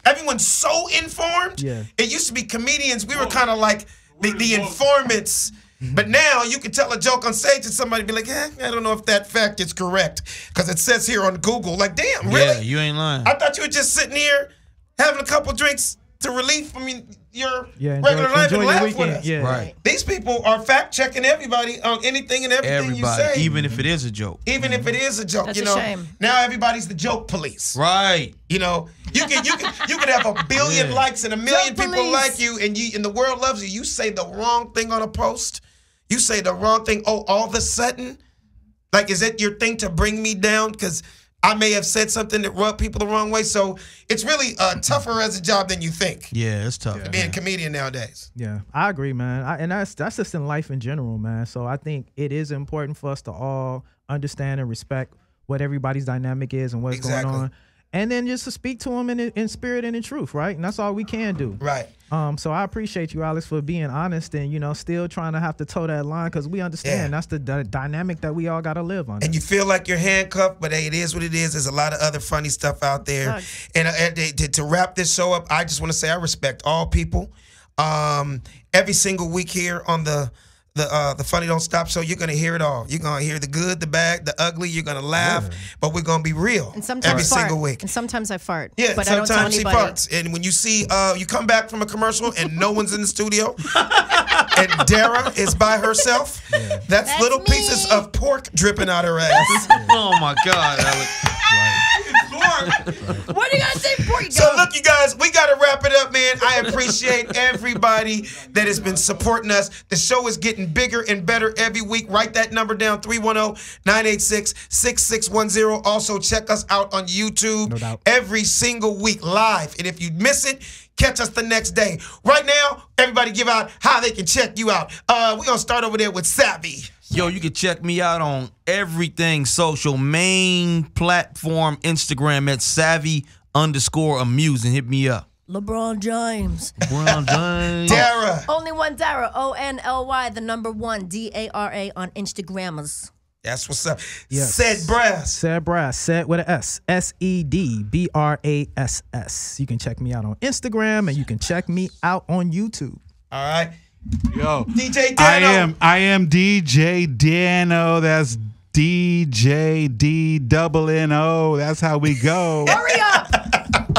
Everyone's so informed. Yeah. It used to be comedians. We were kind of like the informants. But now you can tell a joke on stage and somebody be like, I don't know if that fact is correct because it says here on Google. Like, damn, really? Yeah, you ain't lying. I thought you were just sitting here having a couple drinks to relieve from your regular life and laugh with us. Yeah. Right. These people are fact checking everybody on anything and everything you say. Even if it is a joke. Even if it is a joke. That's a shame. Now everybody's the joke police. Right. You could have a billion likes and a million people like you and the world loves you. You say the wrong thing on a post. You say the wrong thing. Oh, all of a sudden? Like, is it your thing to bring me down? Because I may have said something that rubbed people the wrong way. So it's really tougher as a job than you think. Yeah, it's tough. Being a comedian nowadays. Yeah, I agree, man. And that's just in life in general, man. So I think it is important for us to all understand and respect what everybody's dynamic is and what's going on. And then just to speak to them in spirit and in truth, right? And that's all we can do. Right. So I appreciate you, Alex, for being honest and, still trying to have to toe that line because we understand that's the dynamic that we all got to live on. And you feel like you're handcuffed, but hey, it is what it is. There's a lot of other funny stuff out there. And to wrap this show up, I just want to say I respect all people. Every single week here on the Funny Don't Stop Show, you're going to hear it all. You're going to hear the good, the bad, the ugly. You're going to laugh, but we're going to be real every single week. And sometimes I fart. Yeah, but sometimes I don't tell anybody. She farts. And when you see, you come back from a commercial and no one's in the studio, and Dara is by herself, that's little pieces of pork dripping out her ass. Oh, my God, Alex. What are you going to say before you go? So look, you guys, we got to wrap it up, man. I appreciate everybody that has been supporting us. The show is getting bigger and better every week. Write that number down, 310-986-6610. Also, check us out on YouTube every single week live. And if you miss it, catch us the next day. Right now, everybody give out how they can check you out. We're going to start over there with Savvy. Yo, you can check me out on everything social. Main platform, Instagram at Savvy_amusing. Hit me up. LeBron James. LeBron James. Dara. Only one Dara. ONLY, the number 1, DARA on Instagrammers. That's what's up. Yes. Sed Brass. Sed Brass. Sed with an S. SEDBRASS. You can check me out on Instagram and you can check me out on YouTube. All right. Yo, DJ Dano. I am DJ Dano. That's DJDNNO. That's how we go. Hurry up.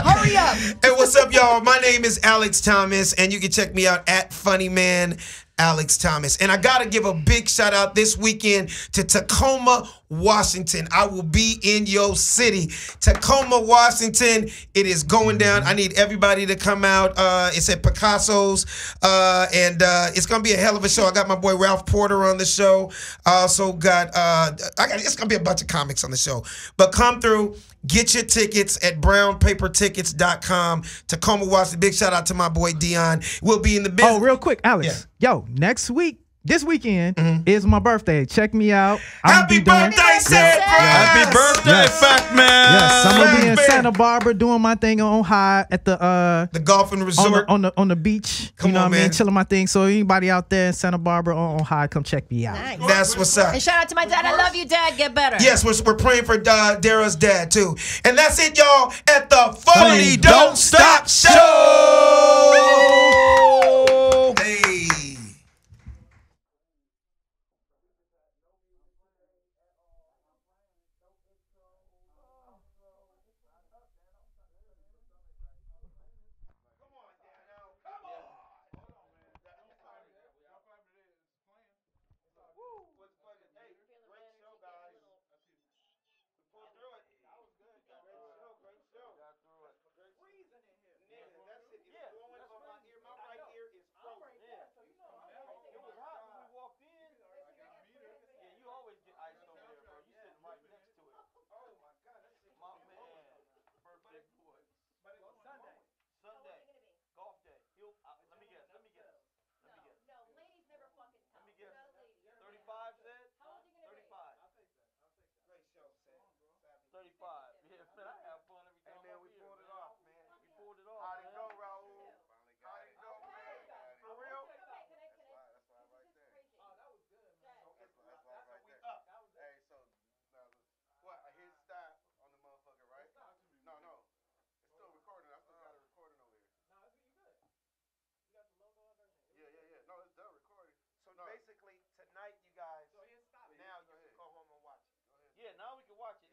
Hurry up. Hey, what's up, y'all? My name is Alex Thomas, and you can check me out at Funnyman Alex Thomas. And I got to give a big shout out this weekend to Tacoma, Washington. I will be in your city. Tacoma, Washington. It is going down. I need everybody to come out. It's at Picasso's. And it's going to be a hell of a show. I got my boy Ralph Porter on the show. I also got, it's going to be a bunch of comics on the show. But come through. Get your tickets at brownpapertickets.com. Tacoma, Washington. Big shout out to my boy Dion. We'll be in the business. Oh, real quick, Alex. Yeah. Yo, this weekend is my birthday. Check me out. Happy birthday, Sed Brass! Happy birthday, Fat Man! Yes, I'm gonna be in Santa Barbara doing my thing on high at the golf and resort on the beach. Come you know on, what I mean, man. chilling my thing. So anybody out there in Santa Barbara on high, come check me out. Nice. That's what's up. And shout out to my dad. I love you, Dad. Get better. Yes, we're praying for Dara's dad too. And that's it, y'all, at the Funny Don't Stop Show. Hey. How'd it go, Raul? How'd it go, man? For real? That's live right there. Oh, that was good, man. That's live right there. Hey, so now what? I hear stop on the motherfucker, right? No. It's still recording. I still got it recording over here. No, you good. You got the logo of everything. Yeah. No, it's done recording. So basically, tonight, you guys. So here's stop. Now you can go home and watch it. Yeah, now we can watch it.